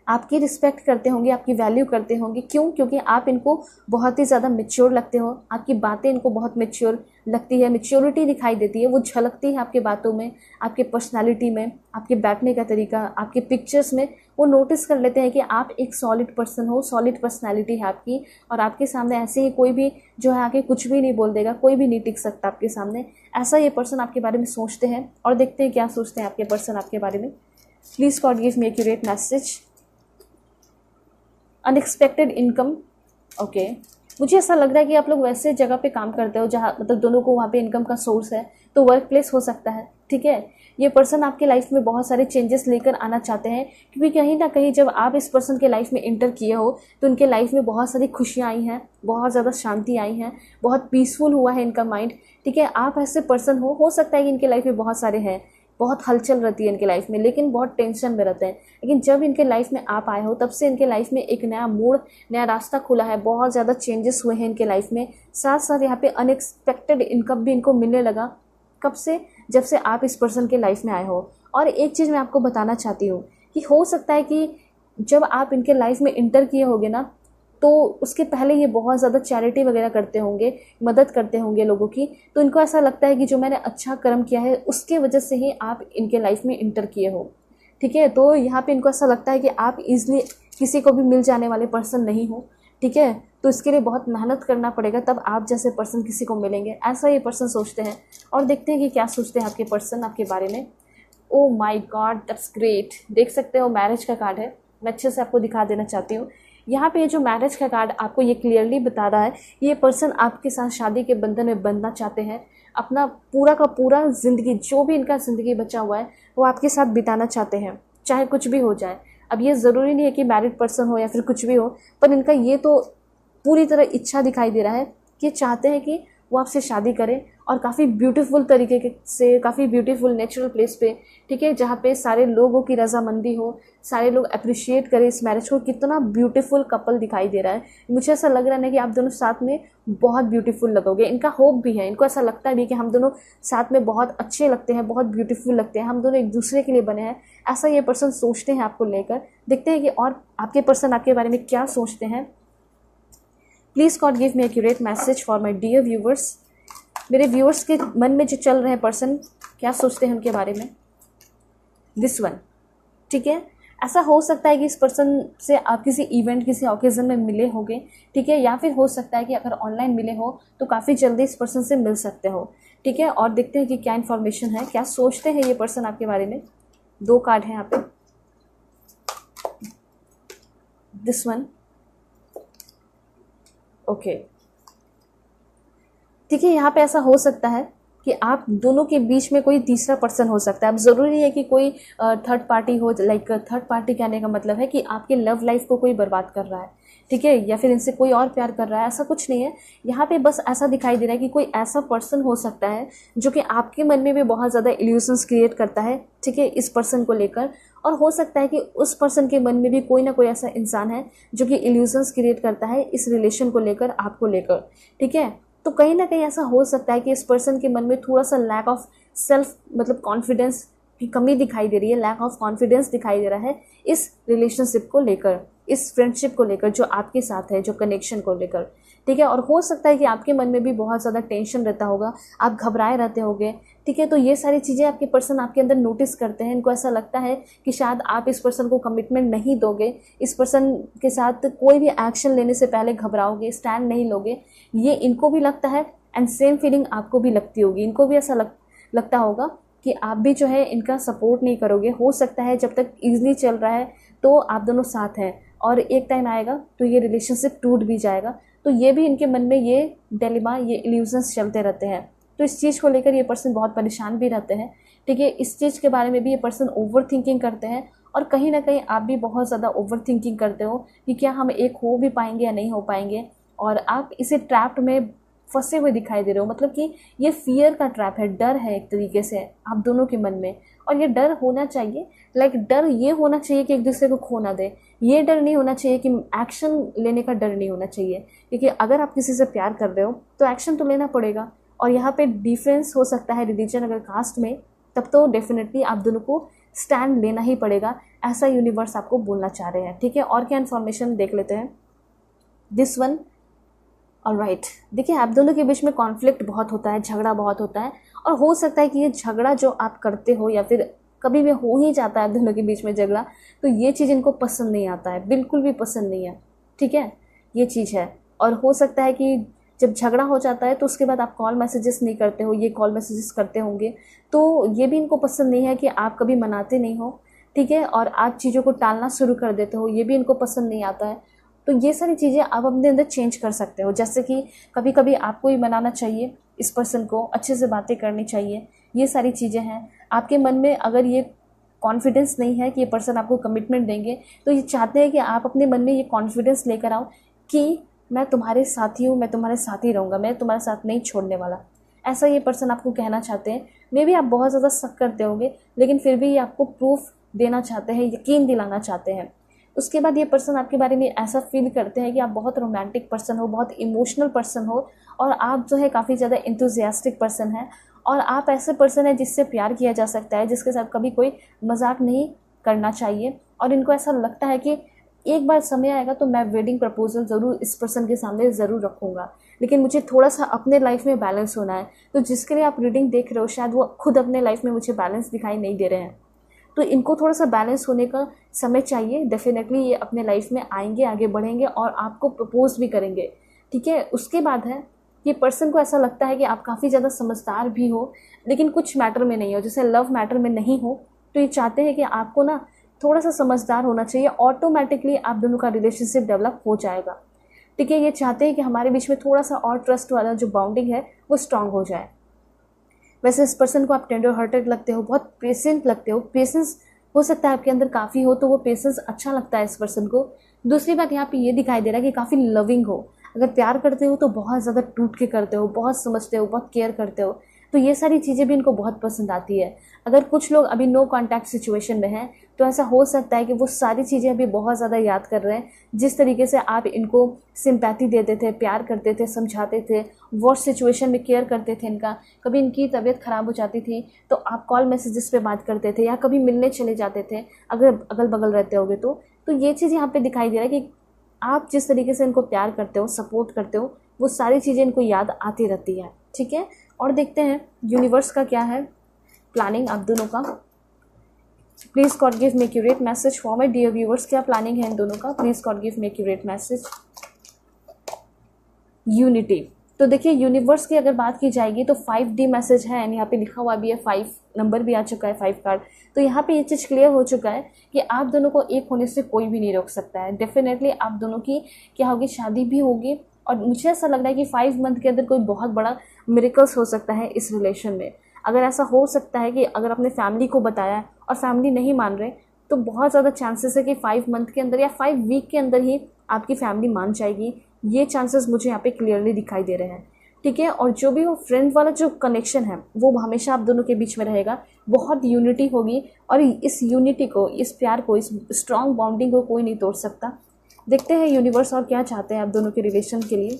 आपकी रिस्पेक्ट करते होंगे, आपकी वैल्यू करते होंगे। क्यों? क्योंकि आप इनको बहुत ही ज़्यादा मैच्योर लगते हो, आपकी बातें इनको बहुत मैच्योर लगती है, मैच्योरिटी दिखाई देती है, वो झलकती है आपकी बातों में, आपके पर्सनालिटी में, आपके बैठने का तरीका, आपके पिक्चर्स में। वो नोटिस कर लेते हैं कि आप एक सॉलिड पर्सन हो, सॉलिड पर्सनैलिटी है आपकी, और आपके सामने ऐसे ही कोई भी जो है आके कुछ भी नहीं बोल देगा, कोई भी नहीं टिक सकता आपके सामने। ऐसा ये पर्सन आपके बारे में सोचते हैं। और देखते हैं क्या सोचते हैं आपके पर्सन आपके बारे में। Please God give me accurate message. Unexpected income, okay. मुझे ऐसा लग रहा है कि आप लोग वैसे जगह पे काम करते हो जहाँ मतलब दोनों को वहाँ पे इनकम का सोर्स है, तो वर्क प्लेस हो सकता है, ठीक है। ये पर्सन आपके लाइफ में बहुत सारे चेंजेस लेकर आना चाहते हैं, क्योंकि कहीं ना कहीं जब आप इस पर्सन के लाइफ में इंटर किए हो तो उनके लाइफ में बहुत सारी खुशियाँ आई हैं, बहुत ज़्यादा शांति आई हैं, बहुत पीसफुल हुआ है इनका माइंड, ठीक है। आप ऐसे पर्सन हो सकता है कि इनके लाइफ में बहुत सारे हैं, बहुत हलचल रहती है इनके लाइफ में, लेकिन बहुत टेंशन में रहते हैं। लेकिन जब इनके लाइफ में आप आए हो तब से इनके लाइफ में एक नया मोड़, नया रास्ता खुला है, बहुत ज़्यादा चेंजेस हुए हैं इनके लाइफ में। साथ साथ यहाँ पे अनएक्सपेक्टेड इनकम भी इनको मिलने लगा। कब से? जब से आप इस पर्सन के लाइफ में आए हो। और एक चीज़ मैं आपको बताना चाहती हूँ कि हो सकता है कि जब आप इनके लाइफ में इंटर किए होगे ना, तो उसके पहले ये बहुत ज़्यादा चैरिटी वगैरह करते होंगे, मदद करते होंगे लोगों की। तो इनको ऐसा लगता है कि जो मैंने अच्छा कर्म किया है उसके वजह से ही आप इनके लाइफ में इंटर किए हो, ठीक है। तो यहाँ पे इनको ऐसा लगता है कि आप ईजिली किसी को भी मिल जाने वाले पर्सन नहीं हो, ठीक है। तो इसके लिए बहुत मेहनत करना पड़ेगा, तब आप जैसे पर्सन किसी को मिलेंगे, ऐसा ये पर्सन सोचते हैं। और देखते हैं कि क्या सोचते हैं आपके पर्सन आपके बारे में। ओ माई गॉड, दैट्स ग्रेट। देख सकते हो मैरिज का कार्ड है, मैं अच्छे से आपको दिखा देना चाहती हूँ। यहाँ पे जो मैरिज का कार्ड आपको ये क्लियरली बता रहा है, ये पर्सन आपके साथ शादी के बंधन में बंधना चाहते हैं। अपना पूरा का पूरा ज़िंदगी, जो भी इनका ज़िंदगी बचा हुआ है, वो आपके साथ बिताना चाहते हैं, चाहे कुछ भी हो जाए। अब ये ज़रूरी नहीं है कि मैरिड पर्सन हो या फिर कुछ भी हो, पर इनका ये तो पूरी तरह इच्छा दिखाई दे रहा है कि चाहते हैं कि वो आपसे शादी करें, और काफ़ी ब्यूटीफुल तरीके से, काफ़ी ब्यूटीफुल नेचुरल प्लेस पे, ठीक है, जहाँ पे सारे लोगों की रजामंदी हो, सारे लोग अप्रिशिएट करें इस मैरिज को। कितना ब्यूटीफुल कपल दिखाई दे रहा है। मुझे ऐसा लग रहा है ना कि आप दोनों साथ में बहुत ब्यूटीफुल लगोगे। इनका होप भी है, इनको ऐसा लगता भी है कि हम दोनों साथ में बहुत अच्छे लगते हैं, बहुत ब्यूटीफुल लगते हैं, हम दोनों एक दूसरे के लिए बने हैं, ऐसा ये पर्सन सोचते हैं आपको लेकर। देखते हैं कि और आपके पर्सन आपके बारे में क्या सोचते हैं। Please God give me accurate message for my dear viewers. मेरे व्यूअर्स के मन में जो चल रहे हैं पर्सन, क्या सोचते हैं उनके बारे में। दिस वन, ठीक है। ऐसा हो सकता है कि इस पर्सन से आप किसी इवेंट, किसी ओकेज़न में मिले होंगे, ठीक है, या फिर हो सकता है कि अगर ऑनलाइन मिले हो तो काफ़ी जल्दी इस पर्सन से मिल सकते हो। ठीक है, और देखते हैं कि क्या इन्फॉर्मेशन है, क्या सोचते हैं ये पर्सन आपके बारे में। 2 कार्ड हैं यहाँ पे, दिस वन, ओके। ठीक है, यहाँ पे ऐसा हो सकता है कि आप दोनों के बीच में कोई तीसरा पर्सन हो सकता है। अब ज़रूरी है कि कोई थर्ड पार्टी हो, लाइक थर्ड पार्टी कहने का मतलब है कि आपके लव लाइफ को कोई बर्बाद कर रहा है, ठीक है, या फिर इनसे कोई और प्यार कर रहा है, ऐसा कुछ नहीं है। यहाँ पे बस ऐसा दिखाई दे रहा है कि कोई ऐसा पर्सन हो सकता है जो कि आपके मन में भी बहुत ज़्यादा इल्यूजन्स क्रिएट करता है, ठीक है, इस पर्सन को लेकर। और हो सकता है कि उस पर्सन के मन में भी कोई ना कोई ऐसा इंसान है जो कि इल्यूजन्स क्रिएट करता है इस रिलेशन को लेकर, आपको लेकर, ठीक है। तो कहीं ना कहीं ऐसा हो सकता है कि इस पर्सन के मन में थोड़ा सा लैक ऑफ सेल्फ मतलब कॉन्फिडेंस की कमी दिखाई दे रही है, लैक ऑफ कॉन्फिडेंस दिखाई दे रहा है इस रिलेशनशिप को लेकर, इस फ्रेंडशिप को लेकर जो आपके साथ है, जो कनेक्शन को लेकर, ठीक है। और हो सकता है कि आपके मन में भी बहुत ज़्यादा टेंशन रहता होगा, आप घबराए रहते होंगे, ठीक है। तो ये सारी चीज़ें आपके पर्सन आपके अंदर नोटिस करते हैं। इनको ऐसा लगता है कि शायद आप इस पर्सन को कमिटमेंट नहीं दोगे, इस पर्सन के साथ कोई भी एक्शन लेने से पहले घबराओगे, स्टैंड नहीं लोगे, ये इनको भी लगता है। एंड सेम फीलिंग आपको भी लगती होगी, इनको भी ऐसा लगता होगा कि आप भी जो है इनका सपोर्ट नहीं करोगे। हो सकता है जब तक ईजिली चल रहा है तो आप दोनों साथ हैं, और एक टाइम आएगा तो ये रिलेशनशिप टूट भी जाएगा। तो ये भी इनके मन में ये डिलेमा, ये इल्यूजन्स चलते रहते हैं। तो इस चीज़ को लेकर ये पर्सन बहुत परेशान भी रहते हैं, ठीक है। इस चीज़ के बारे में भी ये पर्सन ओवर थिंकिंग करते हैं, और कहीं ना कहीं आप भी बहुत ज़्यादा ओवर थिंकिंग करते हो कि क्या हम एक हो भी पाएंगे या नहीं हो पाएंगे, और आप इसे ट्रैप्ड में फंसे हुए दिखाई दे रहे हो। मतलब कि ये फियर का ट्रैप है, डर है एक तरीके से आप दोनों के मन में। और ये डर होना चाहिए, लाइक डर ये होना चाहिए कि एक दूसरे को खो ना दे, ये डर नहीं होना चाहिए कि एक्शन लेने का डर नहीं होना चाहिए। क्योंकि अगर आप किसी से प्यार कर रहे हो तो एक्शन तो लेना पड़ेगा। और यहाँ पे डिफरेंस हो सकता है रिलीजन अगर कास्ट में, तब तो डेफिनेटली आप दोनों को स्टैंड लेना ही पड़ेगा, ऐसा यूनिवर्स आपको बोलना चाह रहे हैं, ठीक है। और क्या इन्फॉर्मेशन देख लेते हैं, दिस वन, ऑलराइट। देखिए, आप दोनों के बीच में कॉन्फ्लिक्ट बहुत होता है, झगड़ा बहुत होता है, और हो सकता है कि ये झगड़ा जो आप करते हो या फिर कभी भी हो ही जाता है आप दोनों के बीच में झगड़ा, तो ये चीज़ इनको पसंद नहीं आता है, बिल्कुल भी पसंद नहीं है, ठीक है, ये चीज़ है। और हो सकता है कि जब झगड़ा हो जाता है तो उसके बाद आप कॉल मैसेजेस नहीं करते हो, ये कॉल मैसेजेस करते होंगे, तो ये भी इनको पसंद नहीं है कि आप कभी मनाते नहीं हो, ठीक है, और आप चीज़ों को टालना शुरू कर देते हो, ये भी इनको पसंद नहीं आता है। तो ये सारी चीज़ें आप अपने अंदर चेंज कर सकते हो, जैसे कि कभी कभी आपको ही मनाना चाहिए, इस पर्सन को अच्छे से बातें करनी चाहिए, ये सारी चीज़ें हैं। आपके मन में अगर ये कॉन्फिडेंस नहीं है कि ये पर्सन आपको कमिटमेंट देंगे, तो ये चाहते हैं कि आप अपने मन में ये कॉन्फिडेंस लेकर आओ कि मैं तुम्हारे साथी हूँ, मैं तुम्हारे साथ ही रहूँगा, मैं तुम्हारे साथ नहीं छोड़ने वाला, ऐसा ये पर्सन आपको कहना चाहते हैं। मे भी आप बहुत ज़्यादा शक करते होंगे, लेकिन फिर भी ये आपको प्रूफ देना चाहते हैं, यकीन दिलाना चाहते हैं। उसके बाद ये पर्सन आपके बारे में ऐसा फील करते हैं कि आप बहुत रोमांटिक पर्सन हो, बहुत इमोशनल पर्सन हो, और आप जो है काफ़ी ज़्यादा इंथुजियास्टिक पर्सन है, और आप ऐसे पर्सन है जिससे प्यार किया जा सकता है, जिसके साथ कभी कोई मजाक नहीं करना चाहिए। और इनको ऐसा लगता है कि एक बार समय आएगा तो मैं वेडिंग प्रपोजल ज़रूर इस पर्सन के सामने ज़रूर रखूँगा, लेकिन मुझे थोड़ा सा अपने लाइफ में बैलेंस होना है। तो जिसके लिए आप रीडिंग देख रहे हो, शायद वो खुद अपने लाइफ में मुझे बैलेंस दिखाई नहीं दे रहे हैं, तो इनको थोड़ा सा बैलेंस होने का समय चाहिए। डेफिनेटली ये अपने लाइफ में आएंगे, आगे बढ़ेंगे और आपको प्रपोज भी करेंगे, ठीक है। उसके बाद है कि पर्सन को ऐसा लगता है कि आप काफ़ी ज़्यादा समझदार भी हो, लेकिन कुछ मैटर में नहीं हो, जैसे लव मैटर में नहीं हो, तो ये चाहते हैं कि आपको ना थोड़ा सा समझदार होना चाहिए, ऑटोमेटिकली आप दोनों का रिलेशनशिप डेवलप हो जाएगा, ठीक है। ये चाहते हैं कि हमारे बीच में थोड़ा सा और ट्रस्ट वाला जो बाउंडिंग है वो स्ट्रांग हो जाए। वैसे इस पर्सन को आप टेंडर हार्टेड लगते हो, बहुत पेशेंट लगते हो, पेशेंस हो सकता है आपके अंदर काफ़ी हो, तो वो पेशेंस अच्छा लगता है इस पर्सन को। दूसरी बात यहाँ पे ये दिखाई दे रहा है कि काफ़ी लविंग हो, अगर प्यार करते हो तो बहुत ज़्यादा टूट के करते हो, बहुत समझते हो, बहुत केयर करते हो, तो ये सारी चीज़ें भी इनको बहुत पसंद आती है। अगर कुछ लोग अभी नो कॉन्टैक्ट सिचुएशन में हैं तो ऐसा हो सकता है कि वो सारी चीज़ें अभी बहुत ज़्यादा याद कर रहे हैं, जिस तरीके से आप इनको सिंपैथी देते थे, प्यार करते थे, समझाते थे, वर्स्ट सिचुएशन में केयर करते थे इनका। कभी इनकी तबीयत ख़राब हो जाती थी तो आप कॉल मैसेजेस पे बात करते थे, या कभी मिलने चले जाते थे अगर अगल बगल रहते होगे तो ये चीज़ यहाँ पे दिखाई दे रहा है कि आप जिस तरीके से इनको प्यार करते हो, सपोर्ट करते हो, वो सारी चीज़ें इनको याद आती रहती है, ठीक है। और देखते हैं यूनिवर्स का क्या है प्लानिंग आप दोनों का। Please God give me accurate message for my dear viewers, क्या प्लानिंग है इन दोनों का, please God give me accurate message. Unity, तो देखिए यूनिवर्स की अगर बात की जाएगी तो 5D मैसेज है एंड यहाँ पे लिखा हुआ भी है, 5 नंबर भी आ चुका है, 5 कार्ड। तो यहाँ पे ये चीज़ क्लियर हो चुका है कि आप दोनों को एक होने से कोई भी नहीं रोक सकता है। डेफिनेटली आप दोनों की क्या होगी, शादी भी होगी। और मुझे ऐसा लग रहा है कि 5 मंथ के अंदर कोई बहुत बड़ा मिरेकल्स हो सकता है इस रिलेशन में। अगर ऐसा हो सकता है कि अगर अपने फैमिली को बताया और फैमिली नहीं मान रहे, तो बहुत ज़्यादा चांसेस है कि 5 मंथ के अंदर या 5 वीक के अंदर ही आपकी फैमिली मान जाएगी। ये चांसेस मुझे यहाँ पे क्लियरली दिखाई दे रहे हैं, ठीक है। और जो भी वो फ्रेंड वाला जो कनेक्शन है वो हमेशा आप दोनों के बीच में रहेगा, बहुत यूनिटी होगी। और इस यूनिटी को, इस प्यार को, इस स्ट्रॉन्ग बॉन्डिंग को कोई नहीं तोड़ सकता। देखते हैं यूनिवर्स और क्या चाहते हैं आप दोनों के रिलेशन के लिए।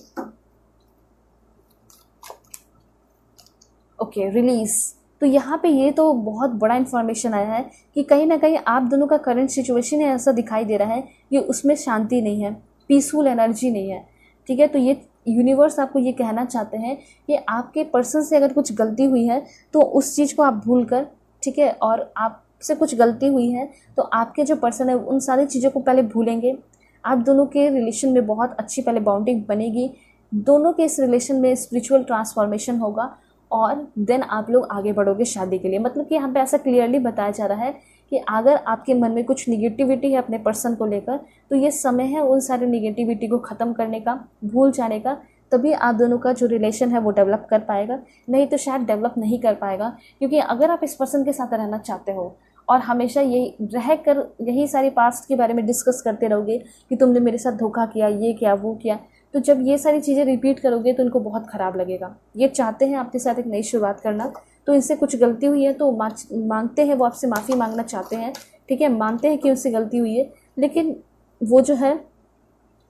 Okay, release. तो यहाँ पे ये तो बहुत बड़ा इन्फॉर्मेशन आया है कि कहीं ना कहीं आप दोनों का करंट सिचुएशन ऐसा दिखाई दे रहा है कि उसमें शांति नहीं है, पीसफुल एनर्जी नहीं है, ठीक है। तो ये यूनिवर्स आपको ये कहना चाहते हैं कि आपके पर्सन से अगर कुछ गलती हुई है तो उस चीज़ को आप भूल कर, ठीक है, और आपसे कुछ गलती हुई है तो आपके जो पर्सन है उन सारी चीज़ों को पहले भूलेंगे। आप दोनों के रिलेशन में बहुत अच्छी पहले बॉन्डिंग बनेगी, दोनों के इस रिलेशन में स्पिरिचुअल ट्रांसफॉर्मेशन होगा और देन आप लोग आगे बढ़ोगे शादी के लिए। मतलब कि यहाँ पे ऐसा क्लियरली बताया जा रहा है कि अगर आपके मन में कुछ निगेटिविटी है अपने पर्सन को लेकर, तो ये समय है उन सारे निगेटिविटी को ख़त्म करने का, भूल जाने का। तभी आप दोनों का जो रिलेशन है वो डेवलप कर पाएगा, नहीं तो शायद डेवलप नहीं कर पाएगा। क्योंकि अगर आप इस पर्सन के साथ रहना चाहते हो और हमेशा यही रह कर यही सारी पास्ट के बारे में डिस्कस करते रहोगे कि तुमने मेरे साथ धोखा किया, ये किया, वो किया, तो जब ये सारी चीज़ें रिपीट करोगे तो इनको बहुत ख़राब लगेगा। ये चाहते हैं आपके साथ एक नई शुरुआत करना, तो इनसे कुछ गलती हुई है तो मांगते हैं, वो आपसे माफ़ी मांगना चाहते हैं, ठीक है। मानते हैं कि उनसे गलती हुई है, लेकिन वो जो है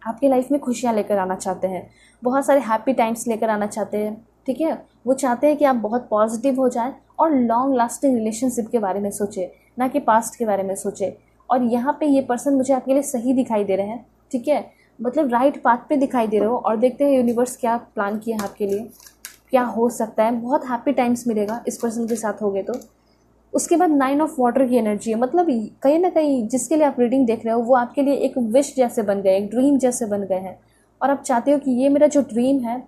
आपकी लाइफ में खुशियाँ लेकर आना चाहते हैं, बहुत सारे हैप्पी टाइम्स लेकर आना चाहते हैं, ठीक है। वो चाहते हैं कि आप बहुत पॉजिटिव हो जाए और लॉन्ग लास्टिंग रिलेशनशिप के बारे में सोचें, ना कि पास्ट के बारे में सोचें। और यहाँ पे ये पर्सन मुझे आपके लिए सही दिखाई दे रहे हैं, ठीक है, मतलब राइट पाथ पे दिखाई दे रहे हो। और देखते हैं यूनिवर्स क्या प्लान किया है आपके लिए, क्या हो सकता है। बहुत हैप्पी टाइम्स मिलेगा इस पर्सन के साथ होगे तो। उसके बाद 9 ऑफ वाटर की एनर्जी है, मतलब कहीं ना कहीं जिसके लिए आप रीडिंग देख रहे हो वो आपके लिए एक विश जैसे बन गए, एक ड्रीम जैसे बन गए हैं। और आप चाहते हो कि ये मेरा जो ड्रीम है,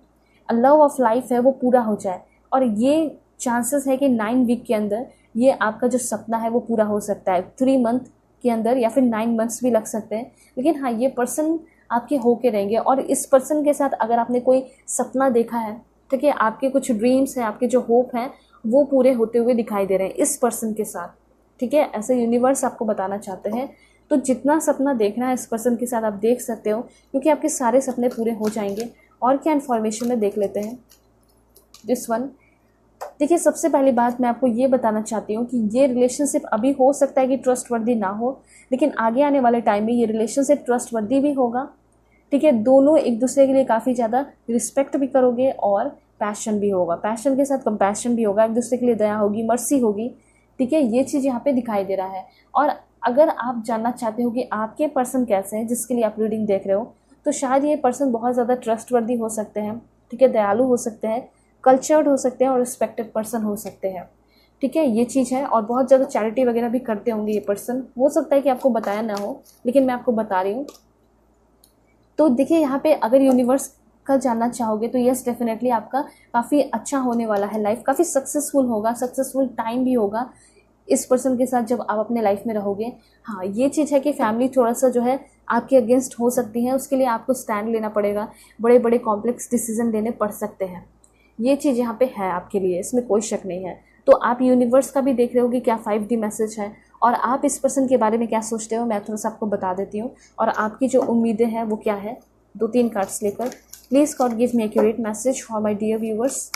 लव ऑफ लाइफ है, वो पूरा हो जाए। और ये चांसेस है कि 9 वीक के अंदर ये आपका जो सपना है वो पूरा हो सकता है। 3 मंथ के अंदर या फिर 9 मंथ्स भी लग सकते हैं, लेकिन हाँ, ये पर्सन आपके होके रहेंगे। और इस पर्सन के साथ अगर आपने कोई सपना देखा है, ठीक है, आपके कुछ ड्रीम्स हैं, आपके जो होप हैं वो पूरे होते हुए दिखाई दे रहे हैं इस पर्सन के साथ, ठीक है। ऐसे यूनिवर्स आपको बताना चाहते हैं। तो जितना सपना देखना है इस पर्सन के साथ आप देख सकते हो, क्योंकि आपके सारे सपने पूरे हो जाएंगे। और क्या इन्फॉर्मेशन है देख लेते हैं। दिस वन, देखिए, सबसे पहली बात मैं आपको ये बताना चाहती हूँ कि ये रिलेशनशिप अभी हो सकता है कि ट्रस्टवर्दी ना हो, लेकिन आगे आने वाले टाइम में ये रिलेशनशिप ट्रस्टवर्दी भी होगा, ठीक है। दोनों एक दूसरे के लिए काफ़ी ज़्यादा रिस्पेक्ट भी करोगे और पैशन भी होगा, पैशन के साथ कंपैशन भी होगा, एक दूसरे के लिए दया होगी, मर्सी होगी, ठीक है। ये चीज़ यहाँ पे दिखाई दे रहा है। और अगर आप जानना चाहते हो कि आपके पर्सन कैसे हैं जिसके लिए आप रीडिंग देख रहे हो, तो शायद ये पर्सन बहुत ज़्यादा ट्रस्टवर्दी हो सकते हैं, ठीक है, दयालु हो सकते हैं, कल्चर्ड हो सकते हैं और रिस्पेक्टेड पर्सन हो सकते हैं, ठीक है। ये चीज़ है। और बहुत ज़्यादा चैरिटी वगैरह भी करते होंगे ये पर्सन। हो सकता है कि आपको बताया ना हो, लेकिन मैं आपको बता रही हूँ। तो देखिए, यहाँ पे अगर यूनिवर्स का जानना चाहोगे तो यस, डेफिनेटली आपका काफ़ी अच्छा होने वाला है, लाइफ काफ़ी सक्सेसफुल होगा, सक्सेसफुल टाइम भी होगा इस पर्सन के साथ जब आप अपने लाइफ में रहोगे। हाँ, ये चीज़ है कि फैमिली थोड़ा सा जो है आपके अगेंस्ट हो सकती है, उसके लिए आपको स्टैंड लेना पड़ेगा, बड़े बड़े कॉम्प्लेक्स डिसीजन लेने पड़ सकते हैं। ये चीज़ यहाँ पे है आपके लिए, इसमें कोई शक नहीं है। तो आप यूनिवर्स का भी देख रहे हो कि क्या 5D मैसेज है और आप इस पर्सन के बारे में क्या सोचते हो, मैं थोड़ा सा आपको बता देती हूँ। और आपकी जो उम्मीदें हैं वो क्या है, 2-3 कार्ड्स लेकर। Please God give me accurate message for my dear viewers.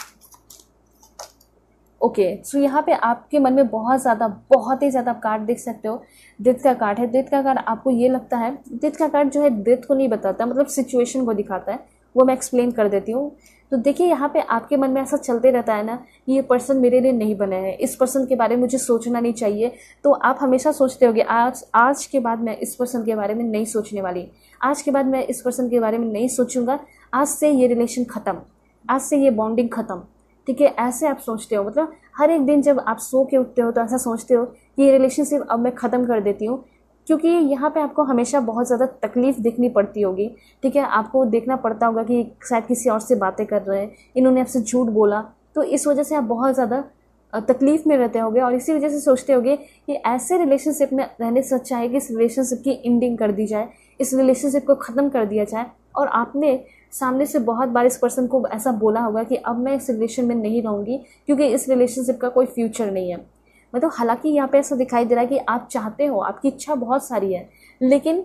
Okay, so यहाँ पे आपके मन में बहुत ही ज़्यादा कार्ड देख सकते हो। डेथ का कार्ड है। डेथ का कार्ड आपको ये लगता है, डेथ का कार्ड जो है डेथ को नहीं बताता, मतलब सिचुएशन को दिखाता है, वो मैं एक्सप्लेन कर देती हूँ। तो देखिए, यहाँ पे आपके मन में ऐसा चलते रहता है ना कि ये पर्सन मेरे लिए नहीं बने हैं, इस पर्सन के बारे में मुझे सोचना नहीं चाहिए। तो आप हमेशा सोचते होगे आज के बाद मैं इस पर्सन के बारे में नहीं सोचने वाली, आज के बाद मैं इस पर्सन के बारे में नहीं सोचूंगा, आज से ये रिलेशन ख़त्म, आज से ये बॉन्डिंग ख़त्म, ठीक है। ऐसे आप सोचते हो, मतलब हर एक दिन जब आप सो के उठते हो तो ऐसा सोचते हो कि ये रिलेशनशिप अब मैं ख़त्म कर देती हूँ, क्योंकि यहाँ पे आपको हमेशा बहुत ज़्यादा तकलीफ़ देखनी पड़ती होगी, ठीक है। आपको देखना पड़ता होगा कि शायद किसी और से बातें कर रहे हैं, इन्होंने आपसे झूठ बोला, तो इस वजह से आप बहुत ज़्यादा तकलीफ़ में रहते होगे और इसी वजह से सोचते होगे कि ऐसे रिलेशनशिप में रहने से अच्छा है कि इस रिलेशनशिप की एंडिंग कर दी जाए, इस रिलेशनशिप को ख़त्म कर दिया जाए। और आपने सामने से बहुत बार इस पर्सन को ऐसा बोला होगा कि अब मैं इस रिलेशन में नहीं रहूँगी क्योंकि इस रिलेशनशिप का कोई फ्यूचर नहीं है। मतलब हालांकि यहाँ पे ऐसा दिखाई दे रहा है कि आप चाहते हो, आपकी इच्छा बहुत सारी है, लेकिन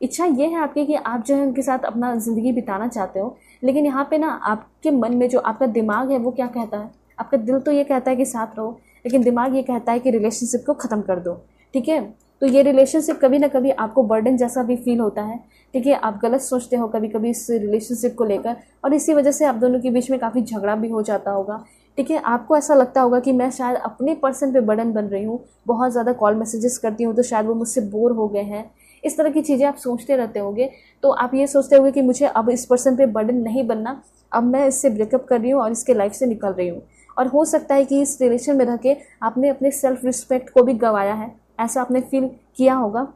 इच्छा ये है आपकी कि आप जो है उनके साथ अपना ज़िंदगी बिताना चाहते हो, लेकिन यहाँ पे ना आपके मन में जो आपका दिमाग है वो क्या कहता है, आपका दिल तो ये कहता है कि साथ रहो, लेकिन दिमाग ये कहता है कि रिलेशनशिप को ख़त्म कर दो, ठीक है। तो ये रिलेशनशिप कभी ना कभी आपको बर्डन जैसा भी फील होता है, ठीक है। आप गलत सोचते हो कभी कभी इस रिलेशनशिप को लेकर और इसी वजह से आप दोनों के बीच में काफ़ी झगड़ा भी हो जाता होगा, ठीक है। आपको ऐसा लगता होगा कि मैं शायद अपने पर्सन पे बर्डन बन रही हूँ, बहुत ज़्यादा कॉल मैसेजेस करती हूँ तो शायद वो मुझसे बोर हो गए हैं, इस तरह की चीज़ें आप सोचते रहते होंगे। तो आप ये सोचते होंगे कि मुझे अब इस पर्सन पे बर्डन नहीं बनना, अब मैं इससे ब्रेकअप कर रही हूँ और इसके लाइफ से निकल रही हूँ। और हो सकता है कि इस रिलेशन में रह के आपने अपने सेल्फ रिस्पेक्ट को भी गंवाया है, ऐसा आपने फील किया होगा।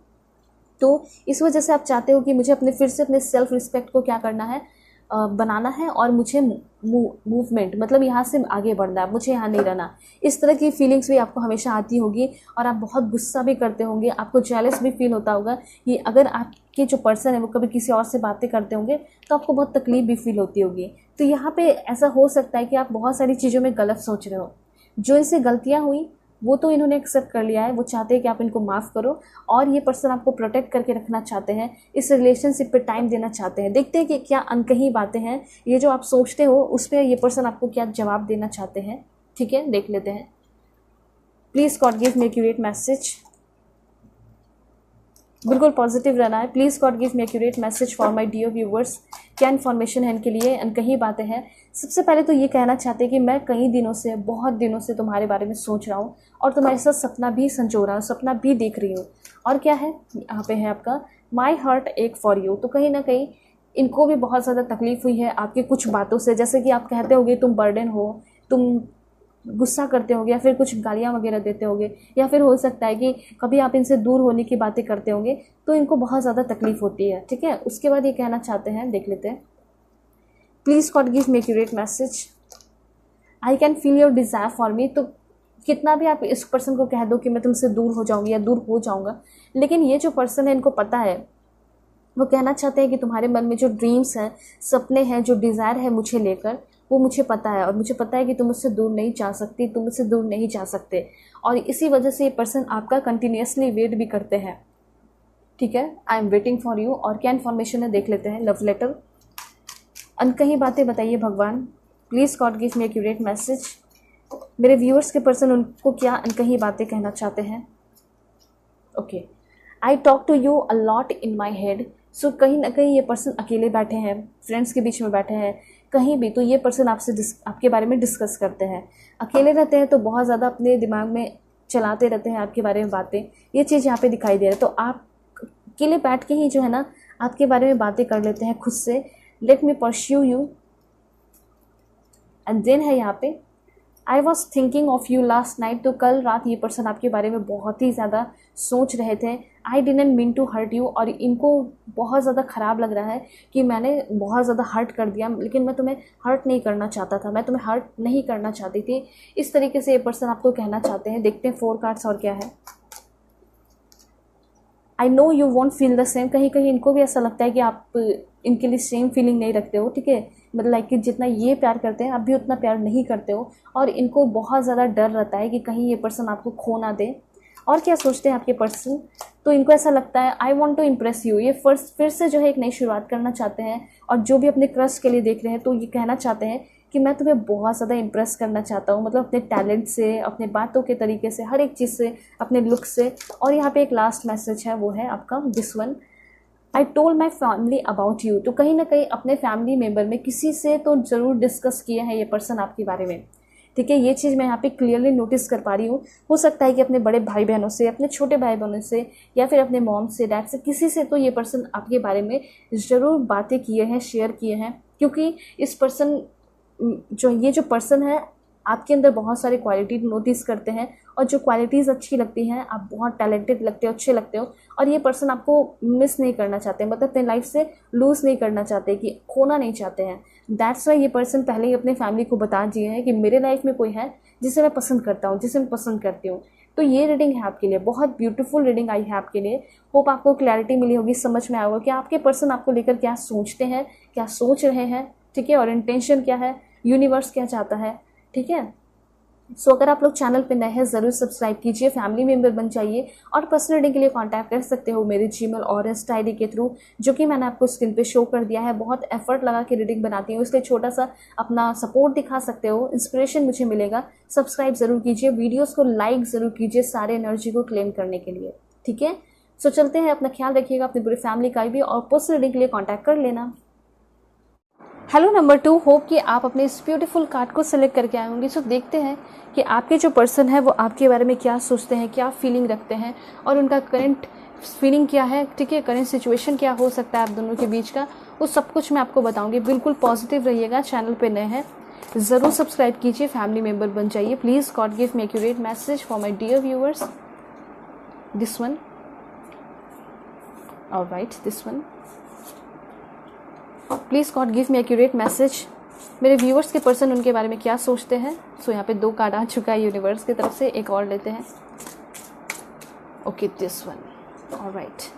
तो इस वजह से आप चाहते हो कि मुझे अपने फिर से अपने सेल्फ रिस्पेक्ट को क्या करना है, बनाना है और मुझे मूवमेंट मतलब यहाँ से आगे बढ़ना है, मुझे यहाँ नहीं रहना। इस तरह की फीलिंग्स भी आपको हमेशा आती होगी और आप बहुत गुस्सा भी करते होंगे, आपको जेलस भी फील होता होगा कि अगर आपके जो पर्सन है वो कभी किसी और से बातें करते होंगे तो आपको बहुत तकलीफ भी फील होती होगी। तो यहाँ पे ऐसा हो सकता है कि आप बहुत सारी चीज़ों में गलत सोच रहे हो, जो इनसे गलतियाँ हुई वो तो इन्होंने एक्सेप्ट कर लिया है, वो चाहते हैं कि आप इनको माफ़ करो और ये पर्सन आपको प्रोटेक्ट करके रखना चाहते हैं, इस रिलेशनशिप पे टाइम देना चाहते हैं। देखते हैं कि क्या अनकही बातें हैं, ये जो आप सोचते हो उस पर ये पर्सन आपको क्या जवाब देना चाहते हैं, ठीक है। देख लेते हैं। Please God give me accurate message, बिल्कुल पॉजिटिव रहना है। Please God give me accurate message for my dear viewers. क्या इन्फॉर्मेशन है इनके लिए, अनकही बातें हैं। सबसे पहले तो ये कहना चाहते हैं कि मैं कई दिनों से, बहुत दिनों से तुम्हारे बारे में सोच रहा हूँ और तुम्हारे साथ सपना भी संजो रहा हूँ, सपना भी देख रही हूँ। और क्या है यहाँ पे है आपका माई हार्ट एक फॉर यू। तो कहीं ना कहीं इनको भी बहुत ज़्यादा तकलीफ हुई है आपकी कुछ बातों से, जैसे कि आप कहते होगे तुम बर्डन हो, तुम गुस्सा करते होगे या फिर कुछ गालियाँ वगैरह देते होगे, या फिर हो सकता है कि कभी आप इनसे दूर होने की बातें करते होंगे, तो इनको बहुत ज़्यादा तकलीफ होती है, ठीक है। उसके बाद ये कहना चाहते हैं, देख लेते हैं। Please God give me accurate message, I can feel your desire for me. तो कितना भी आप इस पर्सन को कह दो कि मैं तुमसे दूर हो जाऊँगी या दूर हो जाऊँगा, लेकिन ये जो पर्सन है इनको पता है, वो कहना चाहते हैं कि तुम्हारे मन में जो ड्रीम्स हैं, सपने हैं, जो डिज़ायर है मुझे लेकर, वो मुझे पता है और मुझे पता है कि तुम मुझसे दूर नहीं जा सकती, तुम मुझसे दूर नहीं जा सकते। और इसी वजह से ये पर्सन आपका कंटिन्यूसली वेट भी करते हैं, ठीक है। I am waiting for you. और क्या इन्फॉर्मेशन है देख लेते हैं। लव लेटर, अनकही बातें बताइए भगवान। Please God give me accurate message. मेरे व्यूअर्स के पर्सन उनको क्या अनकही बातें कहना चाहते हैं। Okay, I talk to you a lot in my head. So कहीं ना कहीं ये पर्सन अकेले बैठे हैं, फ्रेंड्स के बीच में बैठे हैं, कहीं भी, तो ये पर्सन आपसे आपके बारे में डिस्कस करते हैं। अकेले रहते हैं तो बहुत ज़्यादा अपने दिमाग में चलाते रहते हैं आपके बारे में बातें, ये चीज़ यहाँ पे दिखाई दे रहा है। तो आप अकेले बैठ के ही जो है ना आपके बारे में बातें कर लेते हैं खुद से। Let me pursue you. And then है यहाँ पे I was thinking of you last night. तो कल रात ये पर्सन आपके बारे में बहुत ही ज़्यादा सोच रहे थे। I didn't mean to hurt you. और इनको बहुत ज़्यादा ख़राब लग रहा है कि मैंने बहुत ज़्यादा हर्ट कर दिया, लेकिन मैं तुम्हें हर्ट नहीं करना चाहता था, मैं तुम्हें हर्ट नहीं करना चाहती थी। इस तरीके से ये पर्सन आपको कहना चाहते हैं। देखते हैं 4 कार्ड्स और क्या है। I know you want feel the same. कहीं कहीं इनको भी ऐसा लगता है कि आप इनके लिए सेम फीलिंग नहीं रखते हो, ठीक है। मतलब लाइक कि जितना ये प्यार करते हैं आप भी उतना प्यार नहीं करते हो, और इनको बहुत ज़्यादा डर रहता है कि कहीं ये पर्सन आपको खो ना दे। और क्या सोचते हैं आपके पर्सन, तो इनको ऐसा लगता है I want to impress you. ये फिर से जो है एक नई शुरुआत करना चाहते हैं, और जो भी अपने क्रश के लिए देख रहे हैं तो ये कहना चाहते हैं कि मैं तुम्हें बहुत ज़्यादा इम्प्रेस करना चाहता हूँ, मतलब अपने टैलेंट से, अपने बातों के तरीके से, हर एक चीज़ से, अपने लुक से। और यहाँ पे एक लास्ट मैसेज है, वो है आपका this one. I told my family about you. तो कहीं ना कहीं अपने फैमिली मेम्बर में किसी से तो ज़रूर डिस्कस किया है ये पर्सन आपके बारे में, ठीक है। ये चीज़ मैं यहाँ पे क्लियरली नोटिस कर पा रही हूँ। हो सकता है कि अपने बड़े भाई बहनों से, अपने छोटे भाई बहनों से, या फिर अपने मॉम से, डैड से, किसी से तो ये पर्सन आपके बारे में ज़रूर बातें किए हैं, शेयर किए हैं। क्योंकि इस पर्सन जो पर्सन है आपके अंदर बहुत सारी क्वालिटी नोटिस करते हैं, और जो क्वालिटीज़ अच्छी लगती हैं, आप बहुत टैलेंटेड लगते हो, अच्छे लगते हो, और ये पर्सन आपको मिस नहीं करना चाहते, मतलब अपने लाइफ से लूज़ नहीं करना चाहते, कि खोना नहीं चाहते हैं। दैट्स वाई ये पर्सन पहले ही अपने फैमिली को बता दिए हैं कि मेरे लाइफ में कोई है जिसे मैं पसंद करता हूँ, जिसे मैं पसंद करती हूँ। तो ये रीडिंग है आपके लिए, बहुत ब्यूटीफुल रीडिंग आई है आपके लिए। होप आपको क्लैरिटी मिली होगी, समझ में आया होगा कि आपके पर्सन आपको लेकर क्या सोचते हैं, क्या सोच रहे हैं, ठीक है, और इंटेंशन क्या है, यूनिवर्स क्या चाहता है, ठीक है। सो अगर आप लोग चैनल पे नए हैं, ज़रूर सब्सक्राइब कीजिए, फैमिली मेंबर बन जाइए, और पर्सनल रीडिंग के लिए कांटेक्ट कर सकते हो मेरे जीमेल और इंस्टा आईडी के थ्रू, जो कि मैंने आपको स्क्रीन पे शो कर दिया है। बहुत एफर्ट लगा के रीडिंग बनाती हूँ, इसलिए छोटा सा अपना सपोर्ट दिखा सकते हो, इंस्पिरेशन मुझे मिलेगा। सब्सक्राइब ज़रूर कीजिए, वीडियोज़ को लाइक ज़रूर कीजिए, सारे एनर्जी को क्लेम करने के लिए, ठीक है। सो चलते हैं, अपना ख्याल रखिएगा, अपनी पूरी फैमिली का भी, और पर्सनल रीडिंग के लिए कॉन्टैक्ट कर लेना। हेलो नंबर 2, होप कि आप अपने इस ब्यूटीफुल कार्ड को सिलेक्ट करके आए होंगे। सो देखते हैं कि आपके जो पर्सन है वो आपके बारे में क्या सोचते हैं, क्या फीलिंग रखते हैं, और उनका करंट फीलिंग क्या है, ठीक है, करंट सिचुएशन क्या हो सकता है आप दोनों के बीच का, वो सब कुछ मैं आपको बताऊंगी। बिल्कुल पॉजिटिव रहिएगा, चैनल पे नए हैं ज़रूर सब्सक्राइब कीजिए, फैमिली मेम्बर बन जाइए please. God give me accurate message for my dear viewers. This one, alright, this one, please God give me accurate message. मेरे व्यूअर्स के पर्सन उनके बारे में क्या सोचते हैं। सो यहाँ पे 2 कार्ड आ चुका है यूनिवर्स की तरफ से, एक और लेते हैं। Okay, this one, alright.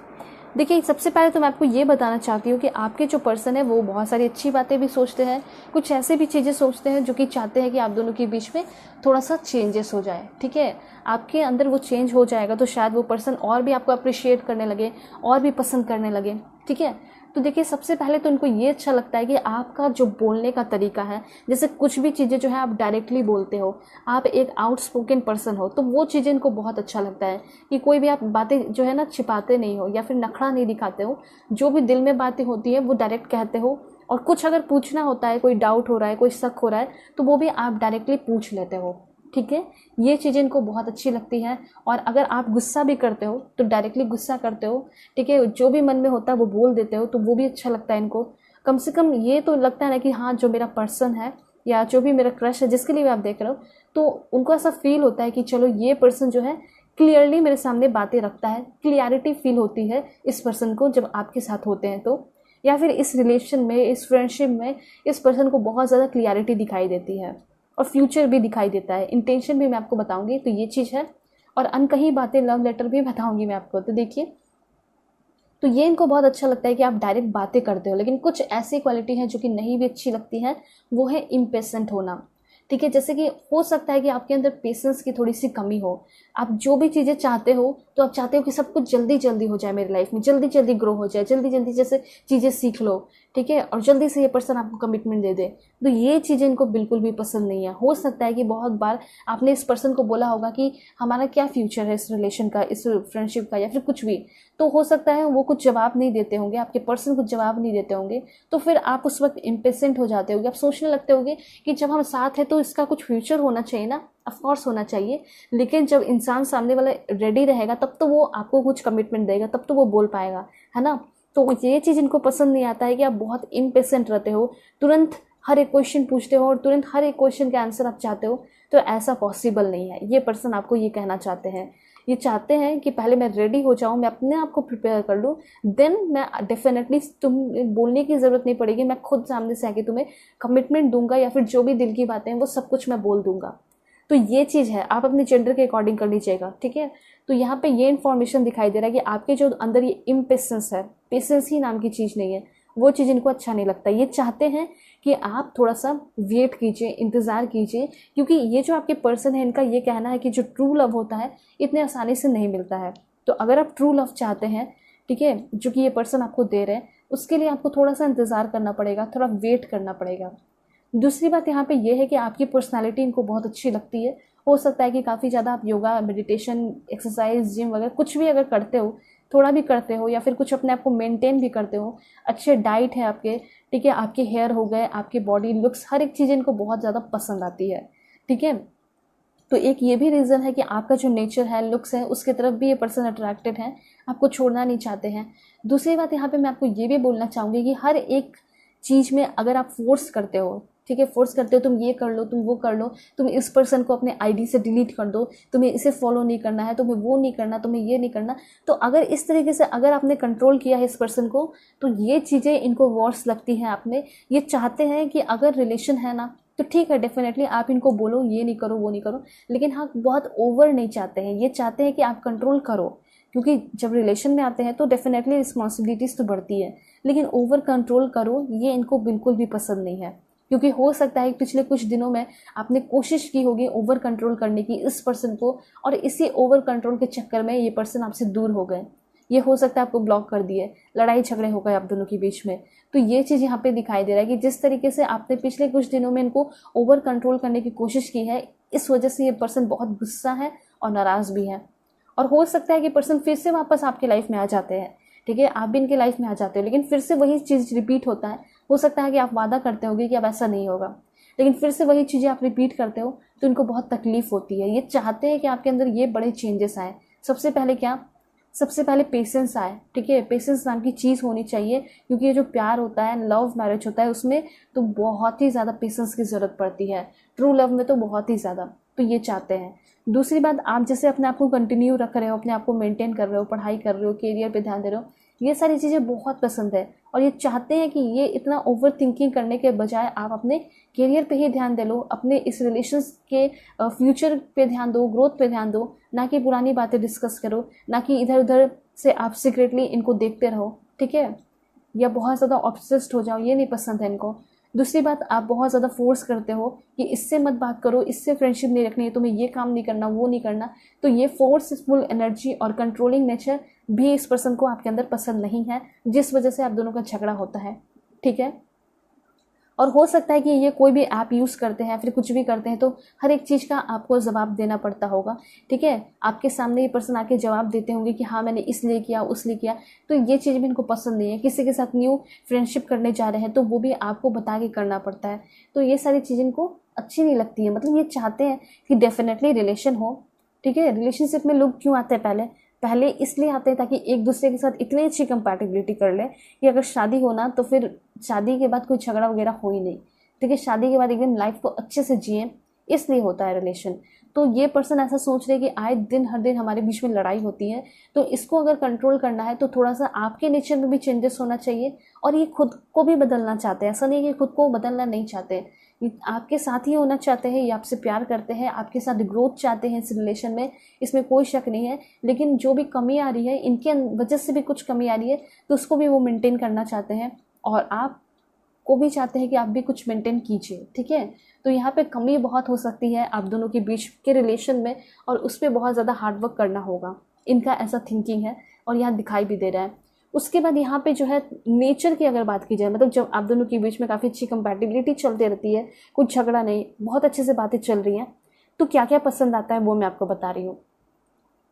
देखिए, सबसे पहले तो मैं आपको ये बताना चाहती हूँ कि आपके जो पर्सन है वो बहुत सारी अच्छी बातें भी सोचते हैं, कुछ ऐसे भी चीज़ें सोचते हैं जो कि चाहते हैं कि आप दोनों के बीच में थोड़ा सा चेंजेस हो जाए, ठीक है। आपके अंदर वो चेंज हो जाएगा तो शायद वो पर्सन और भी आपको अप्रिशिएट करने लगे, और भी पसंद करने लगे, ठीक है। तो देखिए, सबसे पहले तो उनको ये अच्छा लगता है कि आपका जो बोलने का तरीका है, जैसे कुछ भी चीज़ें जो है आप डायरेक्टली बोलते हो, आप एक आउटस्पोकन पर्सन हो, तो वो चीज़ें इनको बहुत अच्छा लगता है कि कोई भी आप बातें जो है ना छिपाते नहीं हो, या फिर नखरा नहीं दिखाते हो, जो भी दिल में बातें होती है वो डायरेक्ट कहते हो, और कुछ अगर पूछना होता है, कोई डाउट हो रहा है, कोई शक हो रहा है, तो वो भी आप डायरेक्टली पूछ लेते हो, ठीक है। ये चीज़ें इनको बहुत अच्छी लगती है। और अगर आप गुस्सा भी करते हो तो डायरेक्टली गुस्सा करते हो, ठीक है, जो भी मन में होता है वो बोल देते हो, तो वो भी अच्छा लगता है इनको। कम से कम ये तो लगता है ना कि हाँ, जो मेरा पर्सन है या जो भी मेरा क्रश है, जिसके लिए भी आप देख रहे हो, तो उनको ऐसा फील होता है कि चलो ये पर्सन जो है क्लियरली मेरे सामने बातें रखता है, क्लियरिटी फील होती है इस पर्सन को जब आपके साथ होते हैं, तो या फिर इस रिलेशन में, इस फ्रेंडशिप में इस पर्सन को बहुत ज़्यादा क्लियरिटी दिखाई देती है, और फ्यूचर भी दिखाई देता है, इंटेंशन भी मैं आपको बताऊंगी, तो ये चीज़ है। और अनकही बातें, लव लेटर भी बताऊंगी मैं आपको। तो देखिए, तो ये इनको बहुत अच्छा लगता है कि आप डायरेक्ट बातें करते हो। लेकिन कुछ ऐसी क्वालिटी हैं जो कि नहीं भी अच्छी लगती हैं, वो है इम्पेशेंट होना, ठीक है। जैसे कि हो सकता है कि आपके अंदर पेशेंस की थोड़ी सी कमी हो, आप जो भी चीज़ें चाहते हो तो आप चाहते हो कि सब कुछ जल्दी जल्दी हो जाए मेरी लाइफ में, जल्दी जल्दी ग्रो हो जाए, जल्दी जल्दी जैसे चीज़ें सीख लो, ठीक है, और जल्दी से ये पर्सन आपको कमिटमेंट दे दे। तो ये चीज़ें इनको बिल्कुल भी पसंद नहीं है। हो सकता है कि बहुत बार आपने इस पर्सन को बोला होगा कि हमारा क्या फ्यूचर है इस रिलेशन का, इस फ्रेंडशिप का, या फिर कुछ भी, तो हो सकता है वो कुछ जवाब नहीं देते होंगे, आपके पर्सन कुछ जवाब नहीं देते होंगे, तो फिर आप उस वक्त इम्पेशेंट हो जाते होगे। आप सोचने लगते होगे कि जब हम साथ हैं तो इसका कुछ फ्यूचर होना चाहिए ना, ऑफकोर्स होना चाहिए, लेकिन जब इंसान सामने वाला रेडी रहेगा तब तो वो आपको कुछ कमिटमेंट देगा, तब तो वो बोल पाएगा, है ना। तो ये चीज़ इनको पसंद नहीं आता है कि आप बहुत इम्पेशेंट रहते हो, तुरंत हर एक क्वेश्चन पूछते हो और तुरंत हर एक क्वेश्चन का आंसर आप चाहते हो। तो ऐसा पॉसिबल नहीं है। ये पर्सन आपको ये कहना चाहते हैं, ये चाहते हैं कि पहले मैं रेडी हो जाऊं, मैं अपने आप को प्रिपेयर कर लूं, देन मैं डेफिनेटली, तुम बोलने की ज़रूरत नहीं पड़ेगी, मैं खुद सामने से आके तुम्हें कमिटमेंट दूंगा, या फिर जो भी दिल की बातें हैं वो सब कुछ मैं बोल दूंगा। तो ये चीज़ है, आप अपने जेंडर के अकॉर्डिंग कर लीजिएगा, ठीक है। तो यहाँ पे ये इन्फॉर्मेशन दिखाई दे रहा है कि आपके जो अंदर ये इम्पेशेंस है, पेशेंस ही नाम की चीज़ नहीं है, वो चीज़ इनको अच्छा नहीं लगता। ये चाहते हैं कि आप थोड़ा सा वेट कीजिए, इंतज़ार कीजिए, क्योंकि ये जो आपके पर्सन है, इनका ये कहना है कि जो ट्रू लव होता है इतने आसानी से नहीं मिलता है। तो अगर आप ट्रू लव चाहते हैं, ठीक है, जो कि ये पर्सन आपको दे रहे हैं, उसके लिए आपको थोड़ा सा इंतज़ार करना पड़ेगा, थोड़ा वेट करना पड़ेगा। दूसरी बात यहाँ पे ये है कि आपकी पर्सनालिटी इनको बहुत अच्छी लगती है। हो सकता है कि काफ़ी ज़्यादा आप योगा, मेडिटेशन, एक्सरसाइज, जिम वगैरह कुछ भी अगर करते हो, थोड़ा भी करते हो, या फिर कुछ अपने आप को मेंटेन भी करते हो, अच्छे डाइट है आपके, ठीक है, आपके हेयर हो गए, आपके बॉडी लुक्स, हर एक चीज़ इनको बहुत ज़्यादा पसंद आती है, ठीक है। तो एक ये भी रीज़न है कि आपका जो नेचर है, लुक्स है, उसके तरफ भी ये पर्सन अट्रैक्टेड है, आपको छोड़ना नहीं चाहते हैं। दूसरी बात यहाँ पे मैं आपको ये भी बोलना चाहूँगी कि हर एक चीज़ में अगर आप फोर्स करते हो, ठीक है, फोर्स करते हो तुम ये कर लो, तुम वो कर लो, तुम इस पर्सन को अपने आईडी से डिलीट कर दो, तुम्हें इसे फॉलो नहीं करना है, तुम्हें वो नहीं करना, तुम्हें ये नहीं करना। तो अगर इस तरीके से अगर आपने कंट्रोल किया है इस पर्सन को, तो ये चीज़ें इनको वर्स लगती हैं आप में। ये चाहते हैं कि अगर रिलेशन है ना तो ठीक है, डेफिनेटली आप इनको बोलो ये नहीं करो वो नहीं करो, लेकिन हाँ बहुत ओवर नहीं चाहते हैं। ये चाहते हैं कि आप कंट्रोल करो, क्योंकि जब रिलेशन में आते हैं तो डेफिनेटली रिस्पॉन्सिबिलिटीज़ तो बढ़ती है, लेकिन ओवर कंट्रोल करो ये इनको बिल्कुल भी पसंद नहीं है। क्योंकि हो सकता है पिछले कुछ दिनों में आपने कोशिश की होगी ओवर कंट्रोल करने की इस पर्सन को, और इसी ओवर कंट्रोल के चक्कर में ये पर्सन आपसे दूर हो गए। ये हो सकता है आपको ब्लॉक कर दिए, लड़ाई झगड़े हो गए आप दोनों के बीच में। तो ये चीज़ यहाँ पे दिखाई दे रहा है कि जिस तरीके से आपने पिछले कुछ दिनों में इनको ओवर कंट्रोल करने की कोशिश की है, इस वजह से ये पर्सन बहुत गुस्सा है और नाराज़ भी है। और हो सकता है कि पर्सन फिर से वापस आपके लाइफ में आ जाते हैं, ठीक है, आप भी इनके लाइफ में आ जाते हो, लेकिन फिर से वही चीज़ रिपीट होता है। हो सकता है कि आप वादा करते होगे कि अब ऐसा नहीं होगा, लेकिन फिर से वही चीज़ें आप रिपीट करते हो, तो इनको बहुत तकलीफ होती है। ये चाहते हैं कि आपके अंदर ये बड़े चेंजेस आए। सबसे पहले क्या, सबसे पहले पेशेंस आए, ठीक है। पेशेंस नाम की चीज़ होनी चाहिए, क्योंकि ये जो प्यार होता है, लव मैरिज होता है, उसमें तो बहुत ही ज़्यादा पेशेंस की ज़रूरत पड़ती है। ट्रू लव में तो बहुत ही ज़्यादा। तो ये चाहते हैं। दूसरी बात, आप जैसे अपने आप को कंटिन्यू रख रहे हो, अपने आप को मेंटेन कर रहे हो, पढ़ाई कर रहे हो, कैरियर पे ध्यान दे रहे हो, ये सारी चीज़ें बहुत पसंद है। और ये चाहते हैं कि ये इतना ओवर थिंकिंग करने के बजाय आप अपने कैरियर पे ही ध्यान दे लो, अपने इस रिलेशंस के फ्यूचर पे ध्यान दो, ग्रोथ पे ध्यान दो, ना कि पुरानी बातें डिस्कस करो, ना कि इधर उधर से आप सीक्रेटली इनको देखते रहो, ठीक है, या बहुत ज़्यादा ऑब्सेस्ड हो जाओ, ये नहीं पसंद है इनको। दूसरी बात, आप बहुत ज़्यादा फोर्स करते हो कि इससे मत बात करो, इससे फ्रेंडशिप नहीं रखनी है, तुम्हें ये काम नहीं करना, वो नहीं करना। तो ये फोर्सफुल एनर्जी और कंट्रोलिंग नेचर भी इस पर्सन को आपके अंदर पसंद नहीं है, जिस वजह से आप दोनों का झगड़ा होता है, ठीक है। और हो सकता है कि ये कोई भी ऐप यूज़ करते हैं, फिर कुछ भी करते हैं, तो हर एक चीज़ का आपको जवाब देना पड़ता होगा, ठीक है। आपके सामने ये पर्सन आके जवाब देते होंगे कि हाँ मैंने इसलिए किया, उसलिए किया। तो ये चीज़ भी इनको पसंद नहीं है। किसी के साथ न्यू फ्रेंडशिप करने जा रहे हैं तो वो भी आपको बता के करना पड़ता है। तो ये सारी चीज़ इनको अच्छी नहीं लगती है। मतलब ये चाहते हैं कि डेफिनेटली रिलेशन हो, ठीक है। रिलेशनशिप में लोग क्यों आते हैं, पहले इसलिए आते हैं ताकि एक दूसरे के साथ इतनी अच्छी कंपैटिबिलिटी कर ले कि अगर शादी हो ना तो फिर शादी के बाद कोई झगड़ा वगैरह हो ही नहीं, ठीक है। शादी के बाद एकदम लाइफ को अच्छे से जिए, इसलिए होता है रिलेशन। तो ये पर्सन ऐसा सोच रहे कि आए दिन हर दिन हमारे बीच में लड़ाई होती है, तो इसको अगर कंट्रोल करना है तो थोड़ा सा आपके नेचर में भी चेंजेस होना चाहिए। और ये खुद को भी बदलना चाहते हैं, ऐसा नहीं है कि खुद को बदलना नहीं चाहते, आपके साथ ही होना चाहते हैं, ये आपसे प्यार करते हैं, आपके साथ ग्रोथ चाहते हैं इस रिलेशन में, इसमें कोई शक नहीं है। लेकिन जो भी कमी आ रही है, इनके वजह से भी कुछ कमी आ रही है, तो उसको भी वो मेंटेन करना चाहते हैं, और आप को भी चाहते हैं कि आप भी कुछ मेंटेन कीजिए, ठीक है। तो यहाँ पे कमी बहुत हो सकती है आप दोनों के बीच के रिलेशन में, और उस पर बहुत ज़्यादा हार्डवर्क करना होगा, इनका ऐसा थिंकिंग है और यहाँ दिखाई भी दे रहा है। उसके बाद यहाँ पे जो है नेचर की अगर बात की जाए, मतलब जब आप दोनों के बीच में काफ़ी अच्छी कंपैटिबिलिटी चलती रहती है, कुछ झगड़ा नहीं, बहुत अच्छे से बातें चल रही हैं, तो क्या क्या पसंद आता है वो मैं आपको बता रही हूँ।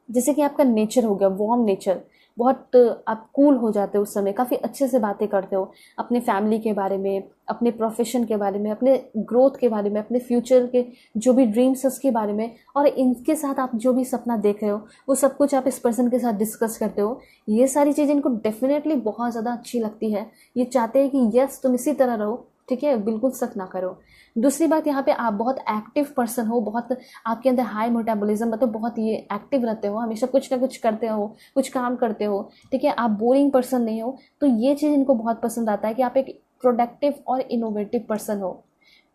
जैसे कि आपका नेचर हो गया वार्म नेचर, बहुत आप कूल हो जाते हो उस समय, काफ़ी अच्छे से बातें करते हो अपने फैमिली के बारे में, अपने प्रोफेशन के बारे में, अपने ग्रोथ के बारे में, अपने फ्यूचर के जो भी ड्रीम्स है उसके बारे में, और इनके साथ आप जो भी सपना देख रहे हो वो सब कुछ आप इस पर्सन के साथ डिस्कस करते हो। ये सारी चीज़ें इनको डेफिनेटली बहुत ज़्यादा अच्छी लगती है। ये चाहते हैं कि यस तुम इसी तरह रहो, ठीक है, बिल्कुल शक ना करो। दूसरी बात, यहाँ पे आप बहुत एक्टिव पर्सन हो, बहुत आपके अंदर हाई मेटाबॉलिज्म, मतलब बहुत ये एक्टिव रहते हो, हमेशा कुछ ना कुछ करते हो, कुछ काम करते हो, ठीक है, आप बोरिंग पर्सन नहीं हो। तो ये चीज़ इनको बहुत पसंद आता है कि आप एक प्रोडक्टिव और इनोवेटिव पर्सन हो,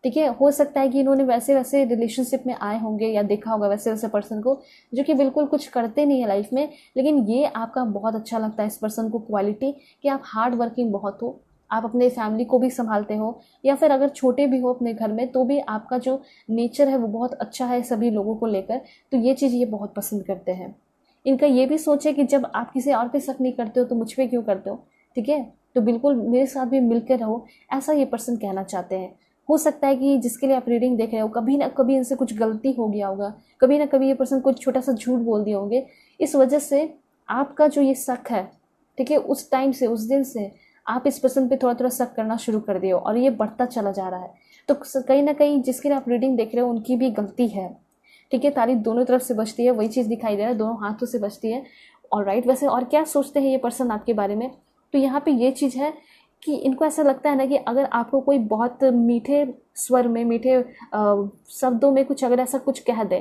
ठीक है। हो सकता है कि इन्होंने वैसे वैसे रिलेशनशिप में आए होंगे या देखा होगा वैसे वैसे पर्सन को जो कि बिल्कुल कुछ करते नहीं है लाइफ में, लेकिन ये आपका बहुत अच्छा लगता है इस पर्सन को क्वालिटी कि आप हार्ड वर्किंग बहुत हो, आप अपने फैमिली को भी संभालते हो, या फिर अगर छोटे भी हो अपने घर में तो भी आपका जो नेचर है वो बहुत अच्छा है सभी लोगों को लेकर। तो ये चीज़ ये बहुत पसंद करते हैं। इनका ये भी सोच है कि जब आप किसी और पे शक नहीं करते हो तो मुझ पे क्यों करते हो, ठीक है, तो बिल्कुल मेरे साथ भी मिलकर रहो, ऐसा ये पर्सन कहना चाहते हैं। हो सकता है कि जिसके लिए आप रीडिंग देख रहे हो कभी ना कभी इनसे कुछ गलती हो गया होगा, कभी ना कभी ये पर्सन कुछ छोटा सा झूठ बोल दिए होंगे, इस वजह से आपका जो ये शक है, ठीक है, उस टाइम से उस दिन से आप इस पर्सन पे थोड़ा थोड़ा शक करना शुरू कर दिए हो और ये बढ़ता चला जा रहा है। तो कहीं ना कहीं जिसके लिए आप रीडिंग देख रहे हो उनकी भी गलती है, ठीक है। तारीफ दोनों तरफ से बचती है, वही चीज़ दिखाई दे रहा है, दोनों हाथों से बचती है। और राइट, वैसे और क्या सोचते हैं ये पर्सन आपके बारे में, तो यहाँ पे ये चीज़ है, कि इनको ऐसा लगता है ना कि अगर आपको कोई बहुत मीठे स्वर में, मीठे शब्दों में कुछ अगर ऐसा कुछ कह दे,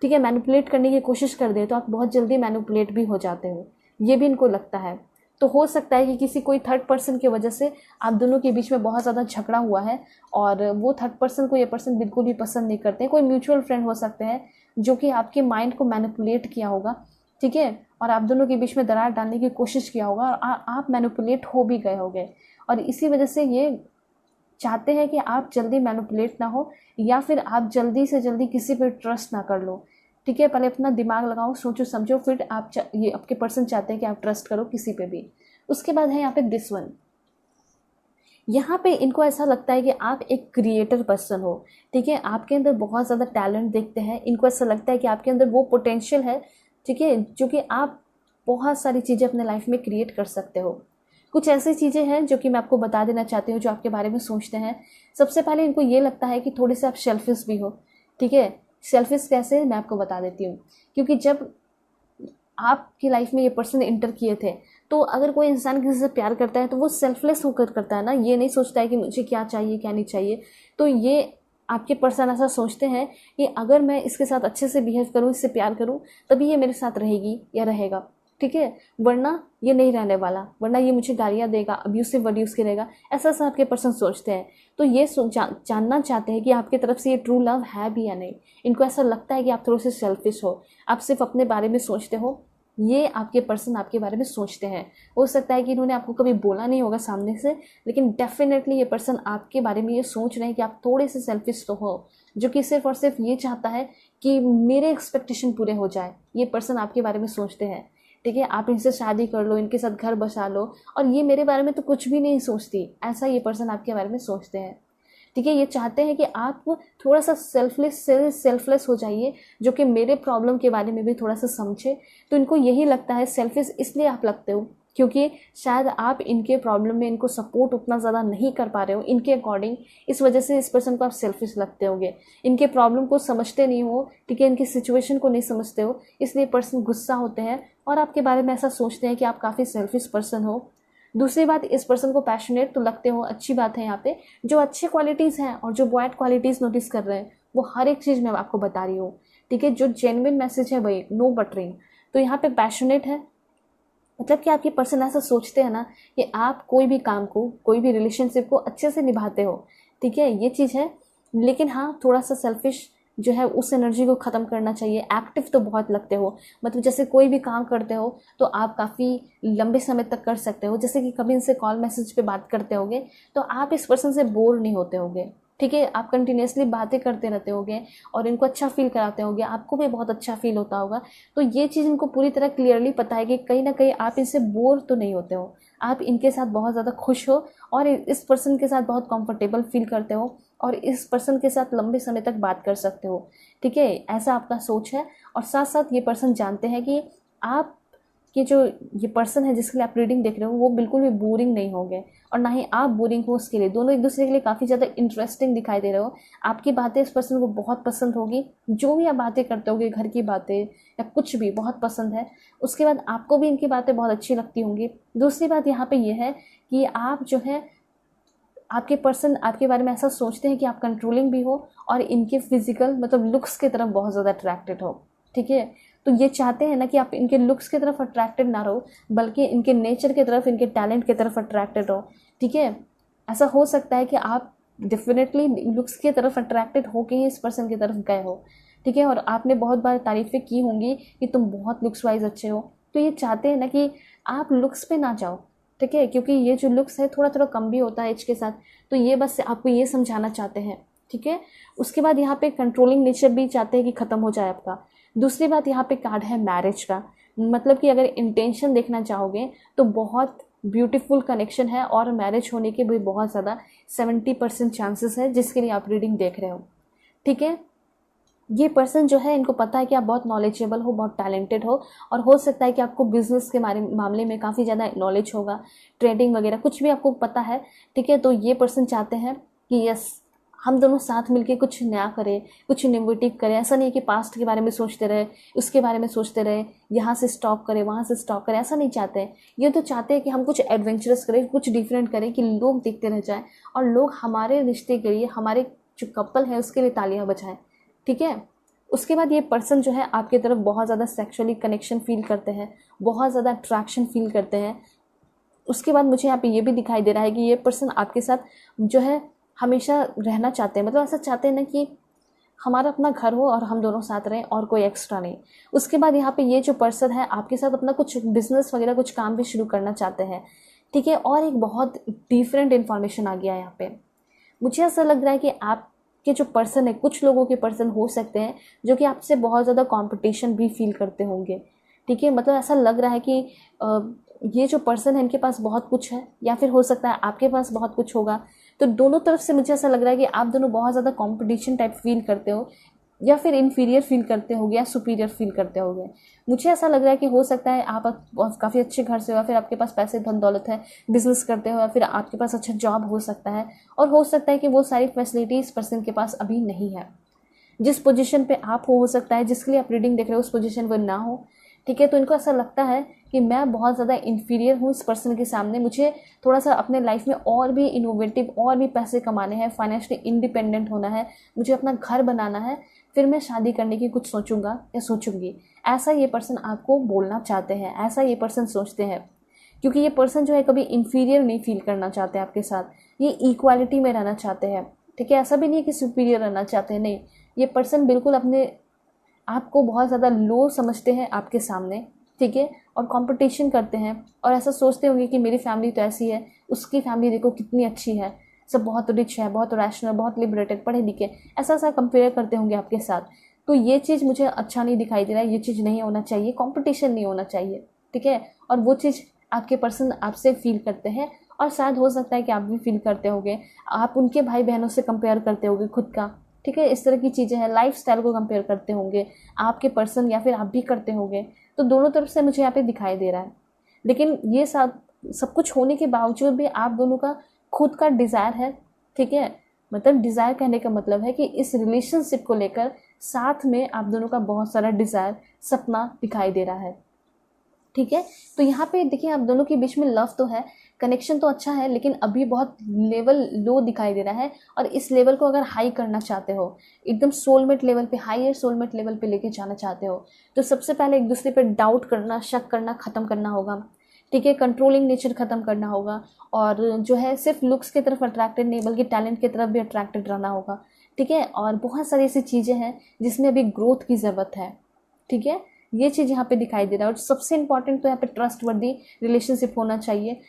ठीक है, मैनिपुलेट करने की कोशिश कर दे, तो आप बहुत जल्दी मैनिपुलेट भी हो जाते हो, ये भी इनको लगता है। तो हो सकता है कि किसी कोई थर्ड पर्सन की वजह से आप दोनों के बीच में बहुत ज़्यादा झगड़ा हुआ है, और वो थर्ड पर्सन को ये पर्सन बिल्कुल भी पसंद नहीं करते हैं। कोई म्यूचुअल फ्रेंड हो सकते हैं जो कि आपके माइंड को मैनिपुलेट किया होगा, ठीक है, और आप दोनों के बीच में दरार डालने की कोशिश किया होगा, और आप मैनिपुलेट हो भी गए होंगे, और इसी वजह से ये चाहते हैं कि आप जल्दी मैनिपुलेट ना हो, या फिर आप जल्दी से जल्दी किसी पर ट्रस्ट ना कर लो, ठीक है। पहले अपना दिमाग लगाओ, सोचो समझो, फिर आप ये आपके पर्सन चाहते हैं कि आप ट्रस्ट करो किसी पे भी। उसके बाद है यहाँ पे दिस वन। यहाँ पे इनको ऐसा लगता है कि आप एक क्रिएटर पर्सन हो, ठीक है, आपके अंदर बहुत ज़्यादा टैलेंट देखते हैं। इनको ऐसा लगता है कि आपके अंदर वो पोटेंशियल है, ठीक है, जो कि आप बहुत सारी चीज़ें अपने लाइफ में क्रिएट कर सकते हो। कुछ ऐसी चीज़ें हैं जो कि मैं आपको बता देना चाहती हूँ, जो आपके बारे में सोचते हैं। सबसे पहले इनको ये लगता है कि थोड़े से आप सेल्फिश भी हो, ठीक है। सेल्फिश कैसे, मैं आपको बता देती हूँ। क्योंकि जब आपकी लाइफ में ये पर्सन इंटर किए थे, तो अगर कोई इंसान किसी से प्यार करता है तो वो सेल्फलेस होकर करता है ना, ये नहीं सोचता है कि मुझे क्या चाहिए क्या नहीं चाहिए। तो ये आपके पर्सन ऐसा सोचते हैं कि अगर मैं इसके साथ अच्छे से बिहेव करूँ, इससे प्यार करूँ, तभी ये मेरे साथ रहेगी या रहेगा, ठीक है, वरना ये नहीं रहने वाला, वरना ये मुझे गालियाँ देगा, अब्यूसिव वर्ड यूज़ करेगा। ऐसा ऐसा आपके पर्सन सोचते हैं। तो ये जानना चाहते हैं कि आपकी तरफ से ये ट्रू लव है भी या नहीं। इनको ऐसा लगता है कि आप थोड़े से सेल्फिश हो, आप सिर्फ अपने बारे में सोचते हो। ये आपके पर्सन आपके बारे में सोचते हैं। हो सकता है कि इन्होंने आपको कभी बोला नहीं होगा सामने से, लेकिन डेफिनेटली ये पर्सन आपके बारे में ये सोच रहे हैं कि आप थोड़े से सेल्फिश तो हो, जो कि सिर्फ और सिर्फ ये चाहता है कि मेरे एक्सपेक्टेशन पूरे हो जाए। ये पर्सन आपके बारे में सोचते हैं, ठीक है, आप इनसे शादी कर लो, इनके साथ घर बसा लो, और ये मेरे बारे में तो कुछ भी नहीं सोचती, ऐसा ये पर्सन आपके बारे में सोचते हैं, ठीक है। ये चाहते हैं कि आप थोड़ा सा सेल्फलेस हो जाइए, जो कि मेरे प्रॉब्लम के बारे में भी थोड़ा सा समझे। तो इनको यही लगता है, सेल्फिश इसलिए आप लगते हो क्योंकि शायद आप इनके प्रॉब्लम में इनको सपोर्ट उतना ज़्यादा नहीं कर पा रहे हो इनके अकॉर्डिंग, इस वजह से इस पर्सन को आप सेल्फिश लगते होगे। इनके प्रॉब्लम को समझते नहीं हो, ठीक है, इनकी सिचुएशन को नहीं समझते हो, इसलिए पर्सन गुस्सा होते हैं और आपके बारे में ऐसा सोचते हैं कि आप काफ़ी सेल्फिश पर्सन हो। दूसरी बात, इस पर्सन को पैशनेट तो लगते हो, अच्छी बात है। यहाँ पे जो अच्छे क्वालिटीज़ हैं और जो बैड क्वालिटीज़ नोटिस कर रहे हैं, वो हर एक चीज़ मैं आपको बता रही हूँ, ठीक है। जो जेन्युइन मैसेज है भाई, नो बटरिंग। तो यहाँ पे पैशनेट है, मतलब कि आपके पर्सन ऐसा सोचते हैं ना कि आप कोई भी काम को, कोई भी रिलेशनशिप को अच्छे से निभाते हो, ठीक है, ये चीज़ है। लेकिन हाँ, थोड़ा सा सेल्फिश जो है, उस एनर्जी को ख़त्म करना चाहिए। एक्टिव तो बहुत लगते हो, मतलब जैसे कोई भी काम करते हो तो आप काफ़ी लंबे समय तक कर सकते हो। जैसे कि कभी इनसे कॉल मैसेज पे बात करते होगे तो आप इस पर्सन से बोर नहीं होते होगे, ठीक है, आप कंटिन्यूसली बातें करते रहते होगे और इनको अच्छा फील कराते होगे, आपको भी बहुत अच्छा फील होता होगा। तो ये चीज़ इनको पूरी तरह क्लियरली पता है कि कहीं ना कहीं आप इनसे बोर तो नहीं होते हो, आप इनके साथ बहुत ज़्यादा खुश हो और इस पर्सन के साथ बहुत कंफर्टेबल फील करते हो और इस पर्सन के साथ लंबे समय तक बात कर सकते हो, ठीक है, ऐसा आपका सोच है। और साथ साथ ये पर्सन जानते हैं कि आप कि जो ये पर्सन है जिसके लिए आप रीडिंग देख रहे हो, वो बिल्कुल भी बोरिंग नहीं होंगे और ना ही आप बोरिंग हो उसके लिए। दोनों एक दूसरे के लिए काफ़ी ज़्यादा इंटरेस्टिंग दिखाई दे रहे हो। आपकी बातें इस पर्सन को बहुत पसंद होगी, जो भी आप बातें करते होगे, घर की बातें या कुछ भी बहुत पसंद है। उसके बाद आपको भी इनकी बातें बहुत अच्छी लगती होंगी। दूसरी बात यहाँ पे ये है कि आप जो है, आपके पर्सन आपके बारे में ऐसा सोचते हैं कि आप कंट्रोलिंग भी हो और इनके फिजिकल मतलब लुक्स की तरफ बहुत ज़्यादा अट्रैक्टेड हो, ठीक है। तो ये चाहते हैं ना कि आप इनके लुक्स की तरफ अट्रैक्टेड ना रहो, बल्कि इनके नेचर की तरफ, इनके टैलेंट की तरफ अट्रैक्टेड हो, ठीक है। ऐसा हो सकता है कि आप डेफिनेटली लुक्स की तरफ अट्रैक्टेड होके ही इस पर्सन की तरफ गए हो, ठीक है, और आपने बहुत बार तारीफ़ें की होंगी कि तुम बहुत लुक्स वाइज अच्छे हो। तो ये चाहते हैं ना कि आप लुक्स पे ना जाओ, ठीक है, क्योंकि ये जो लुक्स है थोड़ा थोड़ा कम भी होता है एज के साथ। तो ये बस आपको ये समझाना चाहते हैं, ठीक है। उसके बाद यहाँ पे कंट्रोलिंग नेचर भी चाहते हैं कि ख़त्म हो जाए आपका। दूसरी बात यहाँ पे कार्ड है मैरिज का, मतलब कि अगर इंटेंशन देखना चाहोगे तो बहुत ब्यूटीफुल कनेक्शन है और मैरिज होने के भी बहुत ज़्यादा 70% चांसेस है, जिसके लिए आप रीडिंग देख रहे हो, ठीक है। ये पर्सन जो है, इनको पता है कि आप बहुत नॉलेजेबल हो, बहुत टैलेंटेड हो और हो सकता है कि आपको बिजनेस के मामले में काफ़ी ज़्यादा नॉलेज होगा, ट्रेडिंग वगैरह कुछ भी आपको पता है, ठीक है। तो ये पर्सन चाहते हैं कि यस, हम दोनों साथ मिलके कुछ नया करें, कुछ इनोवेटिव करें। ऐसा नहीं है कि पास्ट के बारे में सोचते रहे, उसके बारे में सोचते रहे, यहाँ से स्टॉप करें, वहाँ से स्टॉप करें, ऐसा नहीं चाहते हैं। ये तो चाहते हैं कि हम कुछ एडवेंचरस करें, कुछ डिफरेंट करें, कि लोग देखते रह जाएं और लोग हमारे रिश्ते के लिए, हमारे जो कपल है उसके लिए तालियां बजाएं। ठीक है। उसके बाद ये पर्सन जो है आपकी तरफ बहुत ज़्यादा सेक्सुअली कनेक्शन फील करते हैं, बहुत ज़्यादा अट्रैक्शन फील करते हैं। उसके बाद मुझे यहाँ पे ये भी दिखाई दे रहा है कि ये पर्सन आपके साथ जो है हमेशा रहना चाहते हैं, मतलब ऐसा चाहते हैं ना कि हमारा अपना घर हो और हम दोनों साथ रहें और कोई एक्स्ट्रा नहीं। उसके बाद यहाँ पे ये जो पर्सन है आपके साथ अपना कुछ बिजनेस वगैरह कुछ काम भी शुरू करना चाहते हैं। ठीक है। और एक बहुत डिफरेंट इन्फॉर्मेशन आ गया यहाँ पे। मुझे ऐसा लग रहा है कि आपके जो पर्सन है, कुछ लोगों के पर्सन हो सकते हैं जो कि आपसे बहुत ज़्यादा कंपटीशन भी फील करते होंगे। ठीक है। मतलब ऐसा लग रहा है कि ये जो पर्सन है इनके पास बहुत कुछ है, या फिर हो सकता है आपके पास बहुत कुछ होगा। तो दोनों तरफ से मुझे ऐसा लग रहा है कि आप दोनों बहुत ज़्यादा कंपटीशन टाइप फील करते हो, या फिर इन्फीरियर फील करते होगे, या सुपीरियर फील करते होगे। मुझे ऐसा लग रहा है कि हो सकता है आप काफ़ी अच्छे घर से हो, या फिर आपके पास पैसे धन दौलत है, बिजनेस करते हो, या फिर आपके पास अच्छा जॉब हो सकता है। और हो सकता है कि वो सारी फैसिलिटी इस पर्सन के पास अभी नहीं है। जिस पोजीशन पे आप हो सकता है जिसके लिए आप रीडिंग देख रहे हो उस पोजीशन पर ना हो। ठीक है। तो इनको ऐसा लगता है कि मैं बहुत ज़्यादा इन्फीरियर हूँ इस पर्सन के सामने, मुझे थोड़ा सा अपने लाइफ में और भी इनोवेटिव, और भी पैसे कमाने हैं, फाइनेंशियली इंडिपेंडेंट होना है, मुझे अपना घर बनाना है, फिर मैं शादी करने की कुछ सोचूंगा या सोचूंगी। ऐसा ये पर्सन आपको बोलना चाहते हैं, ऐसा ये पर्सन सोचते हैं। क्योंकि ये पर्सन जो है कभी इन्फीरियर नहीं फील करना चाहते आपके साथ, ये इक्वालिटी में रहना चाहते हैं। ठीक है। ऐसा भी नहीं है कि सुपीरियर रहना चाहते हैं, नहीं। ये पर्सन बिल्कुल अपने आपको बहुत ज़्यादा लो समझते हैं आपके सामने। ठीक है। और कंपटीशन करते हैं और ऐसा सोचते होंगे कि मेरी फैमिली तो ऐसी है, उसकी फैमिली देखो कितनी अच्छी है, सब बहुत रिच है, बहुत रैशनल, बहुत लिबरेटेड, पढ़े लिखे, ऐसा ऐसा कंपेयर करते होंगे आपके साथ। तो ये चीज़ मुझे अच्छा नहीं दिखाई दे रहा है, ये चीज़ नहीं होना चाहिए, कंपटीशन नहीं होना चाहिए। ठीक है। और वो चीज़ आपके पर्सन आपसे फील करते हैं, और शायद हो सकता है कि आप भी फील करते होंगे, आप उनके भाई बहनों से कंपेयर करते होंगे खुद का। ठीक है। इस तरह की चीज़ें हैं, लाइफ स्टाइल को कंपेयर करते होंगे आपके पर्सन, या फिर आप भी करते होंगे। तो दोनों तरफ से मुझे यहाँ पे दिखाई दे रहा है। लेकिन ये सब कुछ होने के बावजूद भी आप दोनों का खुद का डिज़ायर है। ठीक है। मतलब डिज़ायर कहने का मतलब है कि इस रिलेशनशिप को लेकर साथ में आप दोनों का बहुत सारा डिज़ायर, सपना दिखाई दे रहा है। ठीक है। तो यहाँ पे देखिए आप दोनों के बीच में लव तो है, कनेक्शन तो अच्छा है, लेकिन अभी बहुत लेवल लो दिखाई दे रहा है। और इस लेवल को अगर हाई करना चाहते हो, एकदम सोलमेट लेवल पे, हायर सोलमेट लेवल पे लेके जाना चाहते हो, तो सबसे पहले एक दूसरे पे डाउट करना, शक करना ख़त्म करना होगा। ठीक है। कंट्रोलिंग नेचर ख़त्म करना होगा, और जो है सिर्फ लुक्स की तरफ अट्रैक्टेड नहीं बल्कि टैलेंट की तरफ भी अट्रैक्टेड रहना होगा। ठीक है। और बहुत सारी ऐसी चीज़ें हैं जिसमें अभी ग्रोथ की ज़रूरत है। ठीक है। ये चीज़ यहाँ पे दिखाई दे रहा है। और सबसे इंपॉर्टेंट तो यहाँ पे ट्रस्ट वर्दी रिलेशनशिप होना चाहिए।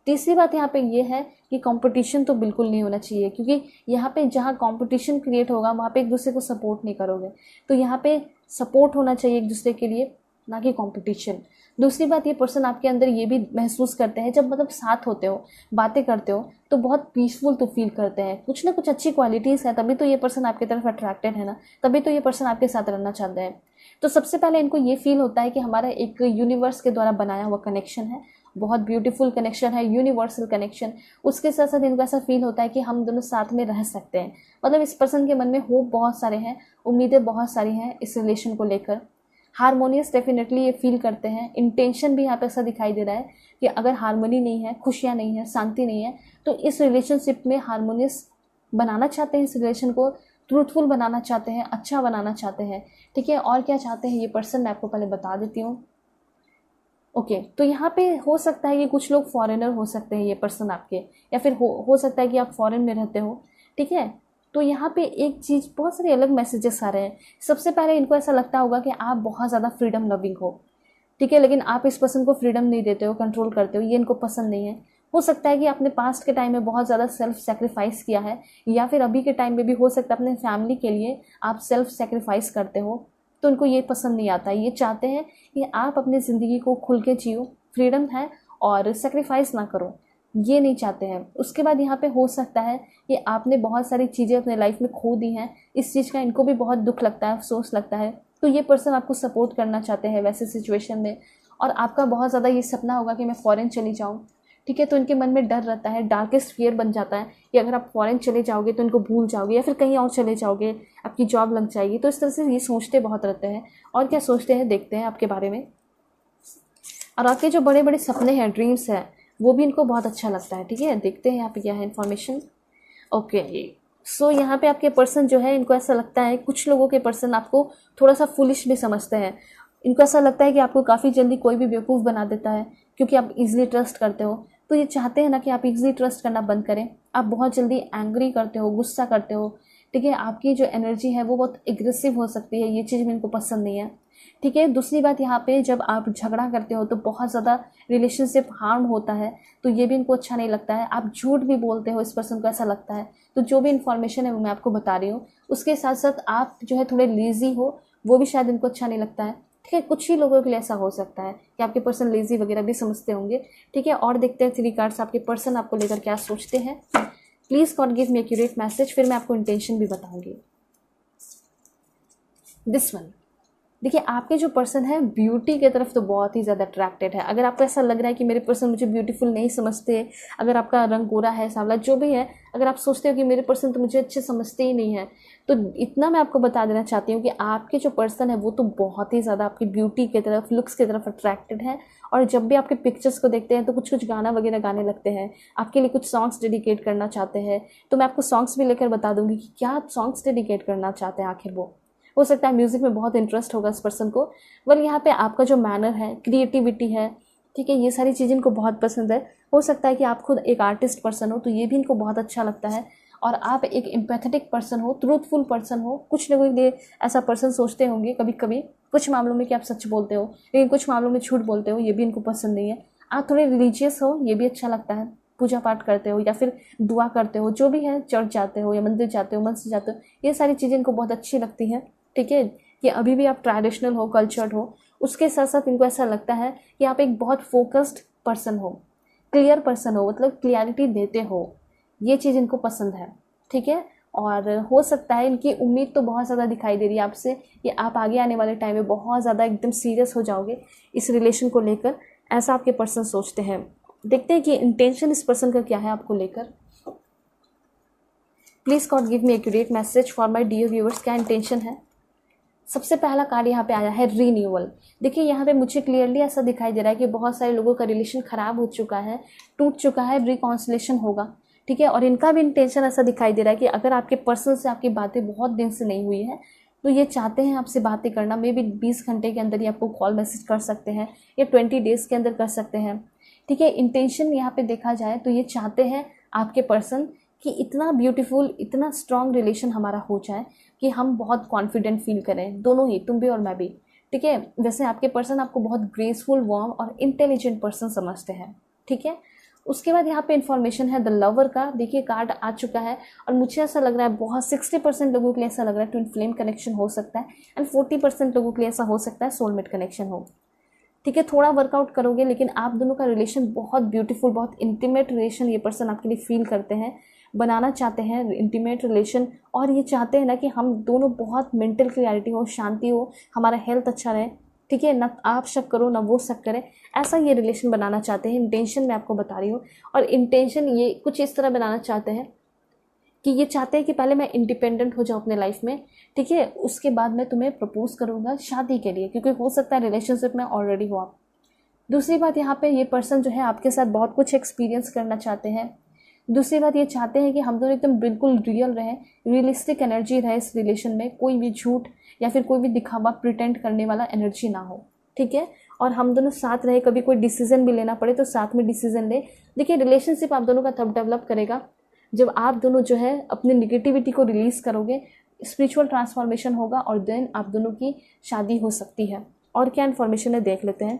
तीसरी बात यहाँ पे ये है कि कंपटीशन तो बिल्कुल नहीं होना चाहिए, क्योंकि यहाँ पे जहाँ कंपटीशन क्रिएट होगा वहाँ पे एक दूसरे को सपोर्ट नहीं करोगे। तो यहाँ पे सपोर्ट होना चाहिए एक दूसरे के लिए, ना कि कंपटीशन। दूसरी बात, ये पर्सन आपके अंदर ये भी महसूस करते हैं, जब मतलब साथ होते हो, बातें करते हो, तो बहुत पीसफुल तो फील करते हैं। कुछ ना कुछ अच्छी क्वालिटीज़ है, तभी तो ये पर्सन आपकी तरफ अट्रैक्टेड है ना, तभी तो ये पर्सन आपके साथ रहना चाहते हैं। तो सबसे पहले इनको ये फील होता है कि हमारा एक यूनिवर्स के द्वारा बनाया हुआ कनेक्शन है, बहुत ब्यूटीफुल कनेक्शन है, यूनिवर्सल कनेक्शन। उसके साथ साथ इनको ऐसा फील होता है कि हम दोनों साथ में रह सकते हैं। मतलब इस पर्सन के मन में होप बहुत सारे हैं, उम्मीदें बहुत सारी हैं इस रिलेशन को लेकर। हारमोनियस डेफिनेटली ये फील करते हैं। इंटेंशन भी यहाँ पे ऐसा दिखाई दे रहा है कि अगर हारमोनी नहीं है, खुशियाँ नहीं है, शांति नहीं है, तो इस रिलेशनशिप में हारमोनियस बनाना चाहते हैं, इस रिलेशन को ट्रूथफुल बनाना चाहते हैं, अच्छा बनाना चाहते हैं। ठीक है। और क्या चाहते हैं ये पर्सन, मैं आपको पहले बता देती हूँ। ओके। तो यहाँ पे हो सकता है कि कुछ लोग फॉरेनर हो सकते हैं ये पर्सन आपके, या फिर हो सकता है कि आप फॉरेन में रहते हो। ठीक है। तो यहाँ पे एक चीज़, बहुत सारे अलग मैसेजेस आ रहे हैं। सबसे पहले इनको ऐसा लगता होगा कि आप बहुत ज़्यादा फ्रीडम लविंग हो। ठीक है। लेकिन आप इस पर्सन को फ्रीडम नहीं देते हो, कंट्रोल करते हो, ये इनको पसंद नहीं है। हो सकता है कि आपने पास्ट के टाइम में बहुत ज़्यादा सेल्फ सेक्रीफाइस किया है, या फिर अभी के टाइम में भी हो सकता है अपने फैमिली के लिए आप सेल्फ सेक्रीफाइस करते हो। तो उनको ये पसंद नहीं आता। ये चाहते हैं कि आप अपनी ज़िंदगी को खुल के जियो, फ्रीडम है, और सेक्रीफाइस ना करो, ये नहीं चाहते हैं। उसके बाद यहाँ पे हो सकता है कि आपने बहुत सारी चीज़ें अपने लाइफ में खो दी हैं, इस चीज़ का इनको भी बहुत दुख लगता है, अफसोस लगता है। तो ये पर्सन आपको सपोर्ट करना चाहते हैं वैसे सिचुएशन में, और आपका बहुत ज़्यादा ये सपना होगा कि मैं फ़ॉरेन चली जाऊँ। ठीक है। तो इनके मन में डर रहता है, डार्केस्ट फियर बन जाता है कि अगर आप फॉरेन चले जाओगे तो इनको भूल जाओगे, या फिर कहीं और चले जाओगे, आपकी जॉब लग जाएगी। तो इस तरह से ये सोचते बहुत रहते हैं। और क्या सोचते हैं देखते हैं आपके बारे में। और आपके जो बड़े बड़े सपने हैं, ड्रीम्स हैं, वो भी इनको बहुत अच्छा लगता है। ठीक है, देखते हैं यहाँ पे क्या है इन्फॉर्मेशन। ओके, सो यहाँ पे आपके पर्सन जो है, इनको ऐसा लगता है, कुछ लोगों के पर्सन आपको थोड़ा सा फुलिश भी समझते हैं। इनको ऐसा लगता है कि आपको काफ़ी जल्दी कोई भी बेवकूफ़ बना देता है, क्योंकि आप इजीली ट्रस्ट करते हो। तो ये चाहते हैं ना कि आप इजीली ट्रस्ट करना बंद करें। आप बहुत जल्दी एंग्री करते हो, गुस्सा करते हो। ठीक है, आपकी जो एनर्जी है वो बहुत एग्रेसिव हो सकती है। ये चीज़ भी इनको पसंद नहीं है। ठीक है, दूसरी बात यहाँ पे, जब आप झगड़ा करते हो तो बहुत ज़्यादा रिलेशनशिप हार्म होता है, तो ये भी इनको अच्छा नहीं लगता है। आप झूठ भी बोलते हो, इस पर्सन को ऐसा लगता है। तो जो भी इन्फॉर्मेशन है वो मैं आपको बता रही हूँ। उसके साथ साथ आप जो है थोड़े लेज़ी हो, वो भी शायद इनको अच्छा नहीं लगता है। ठीक है, कुछ ही लोगों के लिए ऐसा हो सकता है कि आपके पर्सन लेज़ी वगैरह भी समझते होंगे। ठीक है, और देखते हैं 3 कार्ड्स आपके पर्सन आपको लेकर क्या सोचते हैं। Please God give me accurate message, फिर मैं आपको इंटेंशन भी बताऊंगी। दिस वन, देखिए आपके जो पर्सन है ब्यूटी की तरफ तो बहुत ही ज़्यादा अट्रैक्टेड है। अगर आपको ऐसा लग रहा है कि मेरे पर्सन मुझे ब्यूटीफुल नहीं समझते, अगर आपका रंग गोरा है, सांवला, जो भी है, अगर आप सोचते हो कि मेरे पर्सन तो मुझे अच्छे समझते ही नहीं है, तो इतना मैं आपको बता देना चाहती हूँ कि आपके जो पर्सन है वो तो बहुत ही ज़्यादा आपकी ब्यूटी की तरफ, लुक्स की तरफ अट्रैक्टेड है। और जब भी आपके पिक्चर्स को देखते हैं तो कुछ कुछ गाना वगैरह गाने लगते हैं, आपके लिए कुछ सॉन्ग्स डेडिकेट करना चाहते हैं। तो मैं आपको सॉन्ग्स भी लेकर बता दूंगी कि क्या आप सॉन्ग्स डेडिकेट करना चाहते हैं। आखिर वो हो सकता है म्यूज़िक में बहुत इंटरेस्ट होगा इस पर्सन को। वेल यहाँ पे आपका जो मैनर है, क्रिएटिविटी है, ठीक है, ये सारी चीज़ें इनको बहुत पसंद है। हो सकता है कि आप खुद एक आर्टिस्ट पर्सन हो, तो ये भी इनको बहुत अच्छा लगता है। और आप एक एम्पैथेटिक पर्सन हो, ट्रूथफुल पर्सन हो। कुछ लोगों के लिए ऐसा पर्सन सोचते होंगे कभी कभी, कुछ मामलों में कि आप सच बोलते हो, लेकिन कुछ मामलों में झूठ बोलते हो, ये भी इनको पसंद नहीं है। आप थोड़े रिलीजियस हो, ये भी अच्छा लगता है। पूजा पाठ करते हो या फिर दुआ करते हो, जो भी है, चर्च जाते हो या मंदिर जाते हो, मस्जिद जाते हो, ये सारी चीज़ें इनको बहुत अच्छी लगती हैं। ठीक है, कि अभी भी आप ट्रेडिशनल हो, कल्चर्ड हो। उसके साथ साथ इनको ऐसा लगता है कि आप एक बहुत फोकस्ड पर्सन हो, क्लियर पर्सन हो, मतलब क्लियरिटी देते हो। ये चीज़ इनको पसंद है। ठीक है, और हो सकता है इनकी उम्मीद तो बहुत ज़्यादा दिखाई दे रही है आपसे कि आप आगे आने वाले टाइम में बहुत ज़्यादा एकदम सीरियस हो जाओगे इस रिलेशन को लेकर। ऐसा आपके पर्सन सोचते हैं। देखते हैं कि इंटेंशन इस पर्सन का क्या है आपको लेकर। Please God give me accurate message for my dear viewers, क्या इंटेंशन है। सबसे पहला कार्ड यहाँ पे आया है रीन्यूअल। देखिए यहाँ पे मुझे क्लियरली ऐसा दिखाई दे रहा है कि बहुत सारे लोगों का रिलेशन खराब हो चुका है, टूट चुका है, रिकॉन्सिलेशन होगा। ठीक है, और इनका भी इंटेंशन ऐसा दिखाई दे रहा है कि अगर आपके पर्सन से आपकी बातें बहुत दिन से नहीं हुई है, तो ये चाहते हैं आपसे बातें करना। मे बी 20 घंटे के अंदर ही आपको कॉल मैसेज कर सकते हैं, या 20 डेज़ के अंदर कर सकते हैं। ठीक है, इंटेंशन यहाँ पे देखा जाए तो ये चाहते हैं आपके पर्सन कि इतना ब्यूटीफुल, इतना स्ट्रॉन्ग रिलेशन हमारा हो जाए कि हम बहुत कॉन्फिडेंट फील करें, दोनों ही, तुम भी और मैं भी। ठीक है, वैसे आपके पर्सन आपको बहुत ग्रेसफुल, वार्म और इंटेलिजेंट पर्सन समझते हैं। ठीक है, उसके बाद यहाँ पे इन्फॉर्मेशन है द लवर का। देखिए कार्ड आ चुका है, और मुझे ऐसा लग रहा है बहुत 60% लोगों के लिए ऐसा लग रहा है ट्विन फ्लेम कनेक्शन हो सकता है, एंड 40% लोगों के लिए ऐसा हो सकता है सोलमेट कनेक्शन हो। ठीक है, थोड़ा वर्कआउट करोगे, लेकिन आप दोनों का रिलेशन बहुत ब्यूटीफुल, बहुत इंटीमेट रिलेशन ये पर्सन आपके लिए फील करते हैं, बनाना चाहते हैं इंटीमेट रिलेशन। और ये चाहते हैं ना कि हम दोनों बहुत मेंटल क्लियरिटी हो, शांति हो, हमारा हेल्थ अच्छा रहे। ठीक है, ना आप शक करो ना वो शक करे, ऐसा ये रिलेशन बनाना चाहते हैं। इंटेंशन मैं आपको बता रही हूँ, और इंटेंशन ये कुछ इस तरह बनाना चाहते हैं कि ये चाहते हैं कि पहले मैं इंडिपेंडेंट हो जाऊँ अपने लाइफ में। ठीक है, उसके बाद मैं तुम्हें प्रपोज करूँगा शादी के लिए, क्योंकि हो सकता है रिलेशनशिप में ऑलरेडी हो आप। दूसरी बात, यहाँ पे ये पर्सन जो है आपके साथ बहुत कुछ एक्सपीरियंस करना चाहते हैं। दूसरी बात, ये चाहते हैं कि हम दोनों एकदम बिल्कुल रियल रहें, रियलिस्टिक एनर्जी रहे इस रिलेशन में, कोई भी झूठ या फिर कोई भी दिखावा, प्रिटेंड करने वाला एनर्जी ना हो। ठीक है, और हम दोनों साथ रहे, कभी कोई डिसीजन भी लेना पड़े तो साथ में डिसीजन ले। देखिए रिलेशनशिप आप दोनों का तब डेवलप करेगा जब आप दोनों जो है अपनी निगेटिविटी को रिलीज़ करोगे, स्पिरिचुअल ट्रांसफॉर्मेशन होगा, और देन आप दोनों की शादी हो सकती है। और क्या इन्फॉर्मेशन है देख लेते हैं।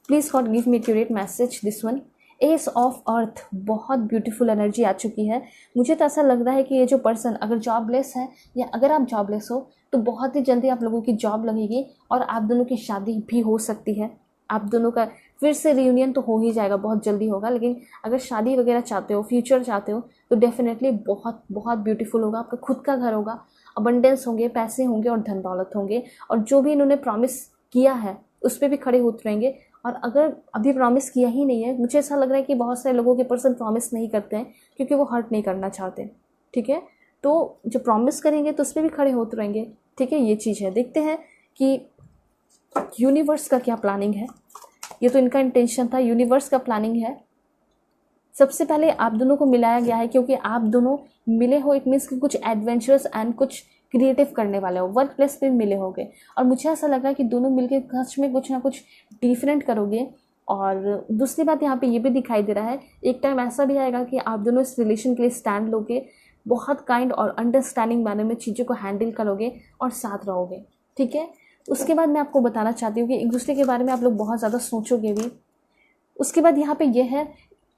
Please God give me accurate message this one. S of earth, बहुत ब्यूटीफुल एनर्जी आ चुकी है। मुझे तो ऐसा लग रहा है कि ये जो पर्सन अगर जॉबलेस है, या अगर आप जॉबलेस हो, तो बहुत ही जल्दी आप लोगों की जॉब लगेगी और आप दोनों की शादी भी हो सकती है। आप दोनों का फिर से रियूनियन तो हो ही जाएगा, बहुत जल्दी होगा। लेकिन अगर शादी वगैरह चाहते हो, फ्यूचर चाहते हो, तो डेफिनेटली बहुत बहुत ब्यूटीफुल होगा। आपका खुद का घर होगा, अबंडेंस होंगे, पैसे होंगे और धन दौलत होंगे, और जो भी इन्होंने प्रॉमिस किया है उस पर भी खड़े उतरेंगे, और अगर अभी प्रॉमिस किया ही नहीं है, मुझे ऐसा लग रहा है कि बहुत सारे लोगों के पर्सन प्रॉमिस नहीं करते हैं क्योंकि वो हर्ट नहीं करना चाहते। ठीक है, तो जब प्रॉमिस करेंगे तो उस पर भी खड़े होते रहेंगे। ठीक है, ये चीज़ है। देखते हैं कि यूनिवर्स का क्या प्लानिंग है। ये तो इनका इंटेंशन था, यूनिवर्स का प्लानिंग है। सबसे पहले आप दोनों को मिलाया गया है क्योंकि आप दोनों मिले हो, इट मीन्स कि कुछ एडवेंचरस एंड कुछ क्रिएटिव करने वाले हो, वर्क प्लेस पे मिले होगे। और मुझे ऐसा लग रहा है कि दोनों मिलकर सच में कुछ ना कुछ डिफरेंट करोगे। और दूसरी बात यहाँ पे ये भी दिखाई दे रहा है, एक टाइम ऐसा भी आएगा कि आप दोनों इस रिलेशन के लिए स्टैंड लोगे, बहुत काइंड और अंडरस्टैंडिंग मैनर में चीज़ों को हैंडल करोगे और साथ रहोगे। ठीक है, उसके बाद मैं आपको बताना चाहती हूँ कि एक दूसरे के बारे में आप लोग बहुत ज़्यादा सोचोगे भी। उसके बाद यहाँ पे ये है,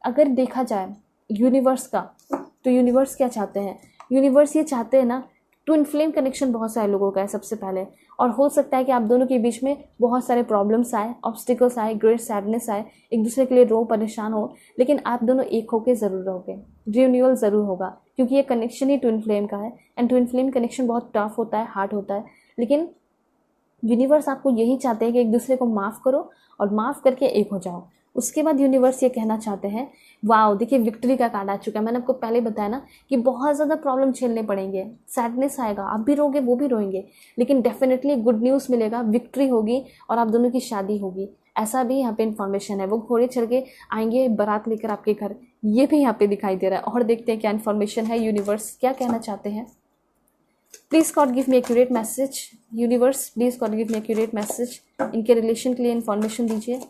अगर देखा जाए यूनिवर्स का, तो यूनिवर्स क्या चाहते हैं? यूनिवर्स ये चाहते हैं ना, ट्विन फ्लेम कनेक्शन बहुत सारे लोगों का है सबसे पहले। और हो सकता है कि आप दोनों के बीच में बहुत सारे प्रॉब्लम्स आए, ऑब्स्टिकल्स आए, ग्रेट सैडनेस आए, एक दूसरे के लिए रो परेशान हो, लेकिन आप दोनों एक होकर ज़रूर रहोगे, रिन्यूअल ज़रूर होगा, क्योंकि ये कनेक्शन ही ट्विन फ्लेम का है। एंड ट्विन फ्लेम कनेक्शन बहुत टफ होता है, हार्ड होता है, लेकिन यूनिवर्स आपको यही चाहते हैं कि एक दूसरे को माफ़ करो और माफ़ करके एक हो जाओ। उसके बाद यूनिवर्स ये कहना चाहते हैं, वाओ देखिए विक्ट्री का कार्ड आ चुका है। मैंने आपको पहले बताया ना कि बहुत ज़्यादा प्रॉब्लम झेलने पड़ेंगे, सैडनेस आएगा, आप भी रोगे वो भी रोएंगे, लेकिन डेफिनेटली गुड न्यूज़ मिलेगा, विक्ट्री होगी और आप दोनों की शादी होगी। ऐसा भी यहाँ पे इन्फॉर्मेशन है। वो घोड़े चढ़ के आएंगे बारात लेकर आपके घर, ये भी यहाँ पे दिखाई दे रहा है। और देखते हैं क्या इन्फॉर्मेशन है, यूनिवर्स क्या कहना चाहते हैं। Please God give me accurate message. Universe please God give me accurate message, इनके रिलेशन के लिए इन्फॉर्मेशन दीजिए।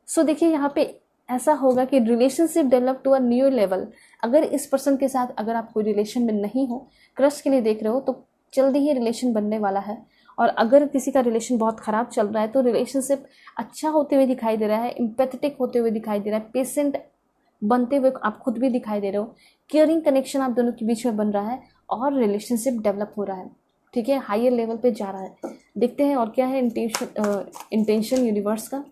सो देखिए यहाँ पे ऐसा होगा कि relationship develop to a new level. अगर इस पर्सन के साथ अगर आप कोई रिलेशन में नहीं हो, क्रश के लिए देख रहे हो, तो जल्दी ही रिलेशन बनने वाला है। और अगर किसी का रिलेशन बहुत ख़राब चल रहा है तो रिलेशनशिप अच्छा होते हुए दिखाई दे रहा है, एम्पैथेटिक होते हुए दिखाई दे रहा है, पेशेंट बनते हुए आप खुद भी दिखाई दे रहे हो, केयरिंग कनेक्शन आप दोनों के बीच में बन रहा है और रिलेशनशिप डेवलप हो रहा है। ठीक है, हायर लेवल पे जा रहा है। देखते हैं और क्या है इंटेंशन यूनिवर्स का।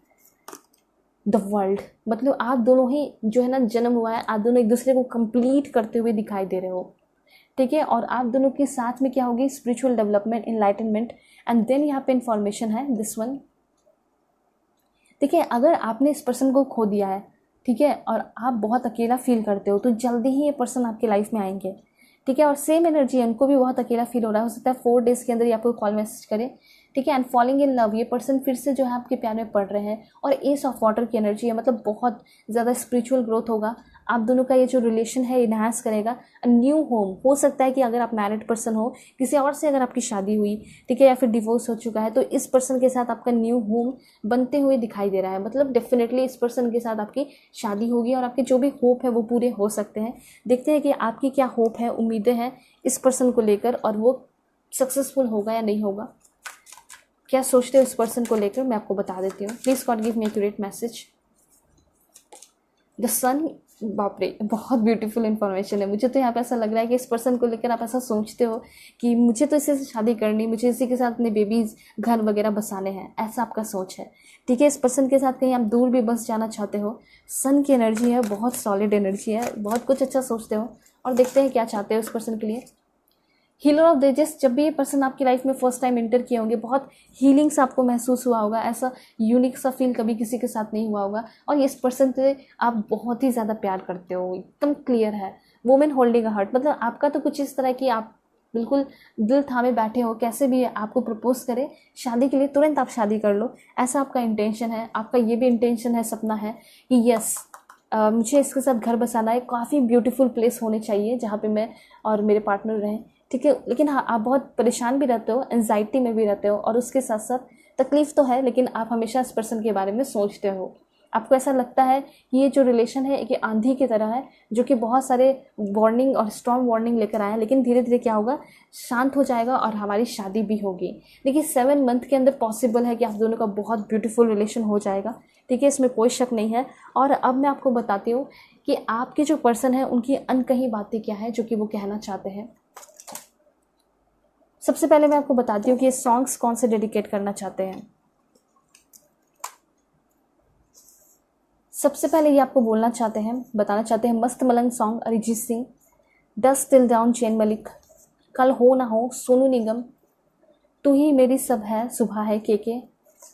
द वर्ल्ड, मतलब आप दोनों ही जो है ना जन्म हुआ है, आप दोनों एक दूसरे को कंप्लीट करते हुए दिखाई दे रहे हो। ठीक है, और आप दोनों के साथ में क्या होगी, spiritual development, enlightenment. And then यहाँ पे इंफॉर्मेशन है दिस वन। देखिए अगर आपने इस पर्सन को खो दिया है, ठीक है, और आप बहुत अकेला फील करते हो, तो जल्दी ही ये पर्सन आपकी लाइफ में आएंगे। ठीक है, और सेम एनर्जी है, उनको भी बहुत अकेला फील हो रहा है, हो सकता है 4 डेज़ के अंदर ही आपको कॉल मैसेज करे। ठीक है, एंड फॉलिंग इन लव, ये पर्सन फिर से जो है आपके प्यार में पड़ रहे हैं। और एस ऑफ वाटर की एनर्जी है, मतलब बहुत ज़्यादा स्पिरिचुअल ग्रोथ होगा। आप दोनों का ये जो रिलेशन है इनहांस करेगा। न्यू होम, हो सकता है कि अगर आप मैरिड पर्सन हो, किसी और से अगर आपकी शादी हुई, ठीक है, या फिर डिवोर्स हो चुका है, तो इस पर्सन के साथ आपका न्यू होम बनते हुए दिखाई दे रहा है। मतलब डेफिनेटली इस पर्सन के साथ आपकी शादी होगी और आपके जो भी होप है वो पूरे हो सकते हैं। देखते हैं कि आपकी क्या होप है, उम्मीदें हैं इस पर्सन को लेकर, और वो सक्सेसफुल होगा या नहीं होगा। क्या सोचते हो इस पर्सन को लेकर, मैं आपको बता देती हूँ। Please God give me accurate message. The sun, बाप रे बहुत ब्यूटीफुल इन्फॉर्मेशन है। मुझे तो यहाँ पे ऐसा लग रहा है कि इस पर्सन को लेकर आप ऐसा सोचते हो कि मुझे तो इसी से शादी करनी, मुझे इसी के साथ अपने बेबीज घर वगैरह बसाने हैं, ऐसा आपका सोच है। ठीक है, इस पर्सन के साथ कहीं आप दूर भी बस जाना चाहते हो। सन की एनर्जी है, बहुत सॉलिड एनर्जी है, बहुत कुछ अच्छा सोचते हो। और देखते हैं क्या चाहते हो इस पर्सन के लिए। हीलर ऑफ द एजेस, जब भी ये पर्सन आपकी लाइफ में फर्स्ट टाइम एंटर किए होंगे, बहुत हीलिंग्स आपको महसूस हुआ होगा। ऐसा यूनिक सा फील कभी किसी के साथ नहीं हुआ होगा। और इस पर्सन से आप बहुत ही ज़्यादा प्यार करते हो, एकदम क्लियर है। वुमेन होल्डिंग अ हार्ट, मतलब आपका तो कुछ इस तरह की आप बिल्कुल दिल थामे बैठे हो, कैसे भी आपको प्रपोज करे शादी के लिए, तुरंत आप शादी कर लो, ऐसा आपका इंटेंशन है। आपका ये भी इंटेंशन है, सपना है कि यस मुझे इसके साथ घर बसाना है, काफ़ी ब्यूटीफुल प्लेस होनी चाहिए जहाँ पे मैं और मेरे पार्टनर रहें। ठीक है, लेकिन हाँ आप बहुत परेशान भी रहते हो, एंजाइटी में भी रहते हो, और उसके साथ साथ तकलीफ़ तो है, लेकिन आप हमेशा इस पर्सन के बारे में सोचते हो। आपको ऐसा लगता है कि ये जो रिलेशन है एक आंधी की तरह है, जो कि बहुत सारे वार्निंग और स्ट्रॉन्ग वार्निंग लेकर आया, लेकिन धीरे धीरे क्या होगा, शांत हो जाएगा और हमारी शादी भी होगी। देखिए 7 मंथ के अंदर पॉसिबल है कि आप दोनों का बहुत ब्यूटीफुल रिलेशन हो जाएगा। ठीक है, इसमें कोई शक नहीं है। और अब मैं आपको बताती हूँ कि आपके जो पर्सन है उनकी अनकही बातें क्या है जो कि वो कहना चाहते हैं। सबसे पहले मैं आपको बताती हूँ कि ये सॉन्ग्स कौन से डेडिकेट करना चाहते हैं। सबसे पहले ये आपको बोलना चाहते हैं, बताना चाहते हैं, Mast Malang song Arijit Singh, dust till dawn Zayn Malik, Kal Ho ना हो सोनू निगम, तू ही मेरी सब है सुबह है के,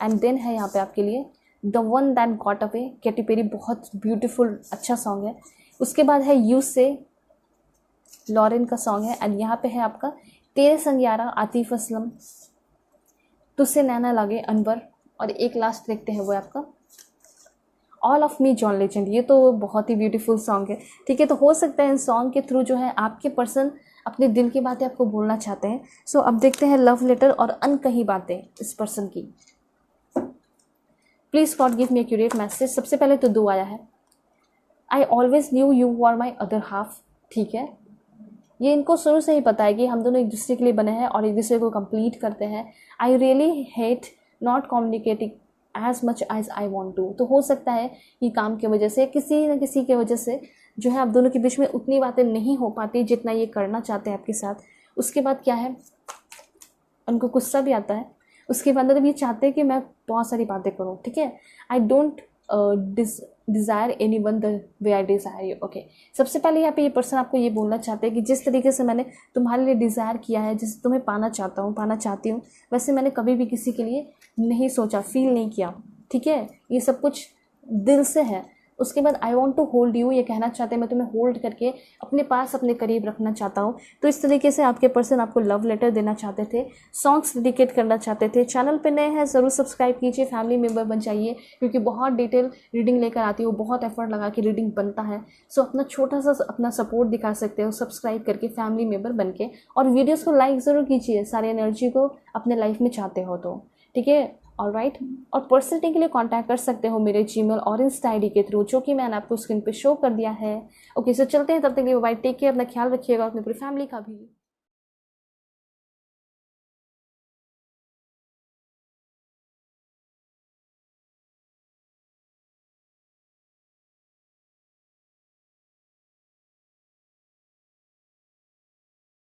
एंड देन है यहाँ पे आपके लिए the one that got away, Katy Perry, बहुत ब्यूटीफुल अच्छा सॉन्ग है। उसके बाद है यू से, लॉरेन का सॉन्ग है। एंड यहाँ पे है आपका तेरे संग यारा, आतिफ असलम, तुझसे नैना लागे, अनवर। और एक लास्ट देखते हैं वो है आपका all of me, John legend. ये तो बहुत ही ब्यूटीफुल सॉन्ग है, ठीक है। तो हो सकता है इन सॉन्ग के थ्रू जो है आपके पर्सन अपने दिल की बातें आपको बोलना चाहते हैं। सो अब देखते हैं लव लेटर और अनकही बातें इस पर्सन की। Please God give me accurate message. सबसे पहले तो 2 आया है, I always knew you are my other half, ठीक है। ये इनको शुरू से ही पता है कि हम दोनों एक दूसरे के लिए बने हैं और एक दूसरे को कंप्लीट करते हैं। I really hate not communicating as much as I want to. तो हो सकता है कि काम की वजह से, किसी न किसी की वजह से जो है आप दोनों के बीच में उतनी बातें नहीं हो पाती जितना ये करना चाहते हैं आपके साथ। उसके बाद क्या है, उनको गुस्सा भी आता है। उसके बाद मतलब ये चाहते हैं कि मैं बहुत सारी बातें करूँ, ठीक है। I don't desire any one the way I desire you, okay. सबसे पहले यहाँ पे ये पर्सन आपको ये बोलना चाहते हैं कि जिस तरीके से मैंने तुम्हारे लिए डिज़ायर किया है, जिसे तुम्हें पाना चाहता हूँ, पाना चाहती हूँ, वैसे मैंने कभी भी किसी के लिए नहीं सोचा, फील नहीं किया, ठीक है। ये सब कुछ दिल से है। उसके बाद I want to hold you, ये कहना चाहते हैं मैं तुम्हें होल्ड करके अपने पास, अपने करीब रखना चाहता हूँ। तो इस तरीके से आपके पर्सन आपको लव लेटर देना चाहते थे, सॉन्ग्स डेडिकेट करना चाहते थे। चैनल पे नए हैं ज़रूर सब्सक्राइब कीजिए, फैमिली मेम्बर बन जाइए, क्योंकि बहुत डिटेल रीडिंग लेकर आती हूँ, बहुत एफर्ट लगा के रीडिंग बनता है। सो अपना छोटा सा अपना सपोर्ट दिखा सकते हो सब्सक्राइब करके, फैमिली मेम्बर बन के। और वीडियोज़ को लाइक ज़रूर कीजिए, सारी एनर्जी को अपने लाइफ में चाहते हो तो, ठीक है। ऑलराइट, और पर्सनली के लिए कांटेक्ट कर सकते हो मेरे जीमेल और इंस्टा आईडी के थ्रू, जो कि मैंने आपको स्क्रीन पे शो कर दिया है। ओके, सो चलते हैं, तब तक के लिए बाय, टेक केयर, अपना ख्याल रखिएगा, अपनी पूरी फैमिली का भी।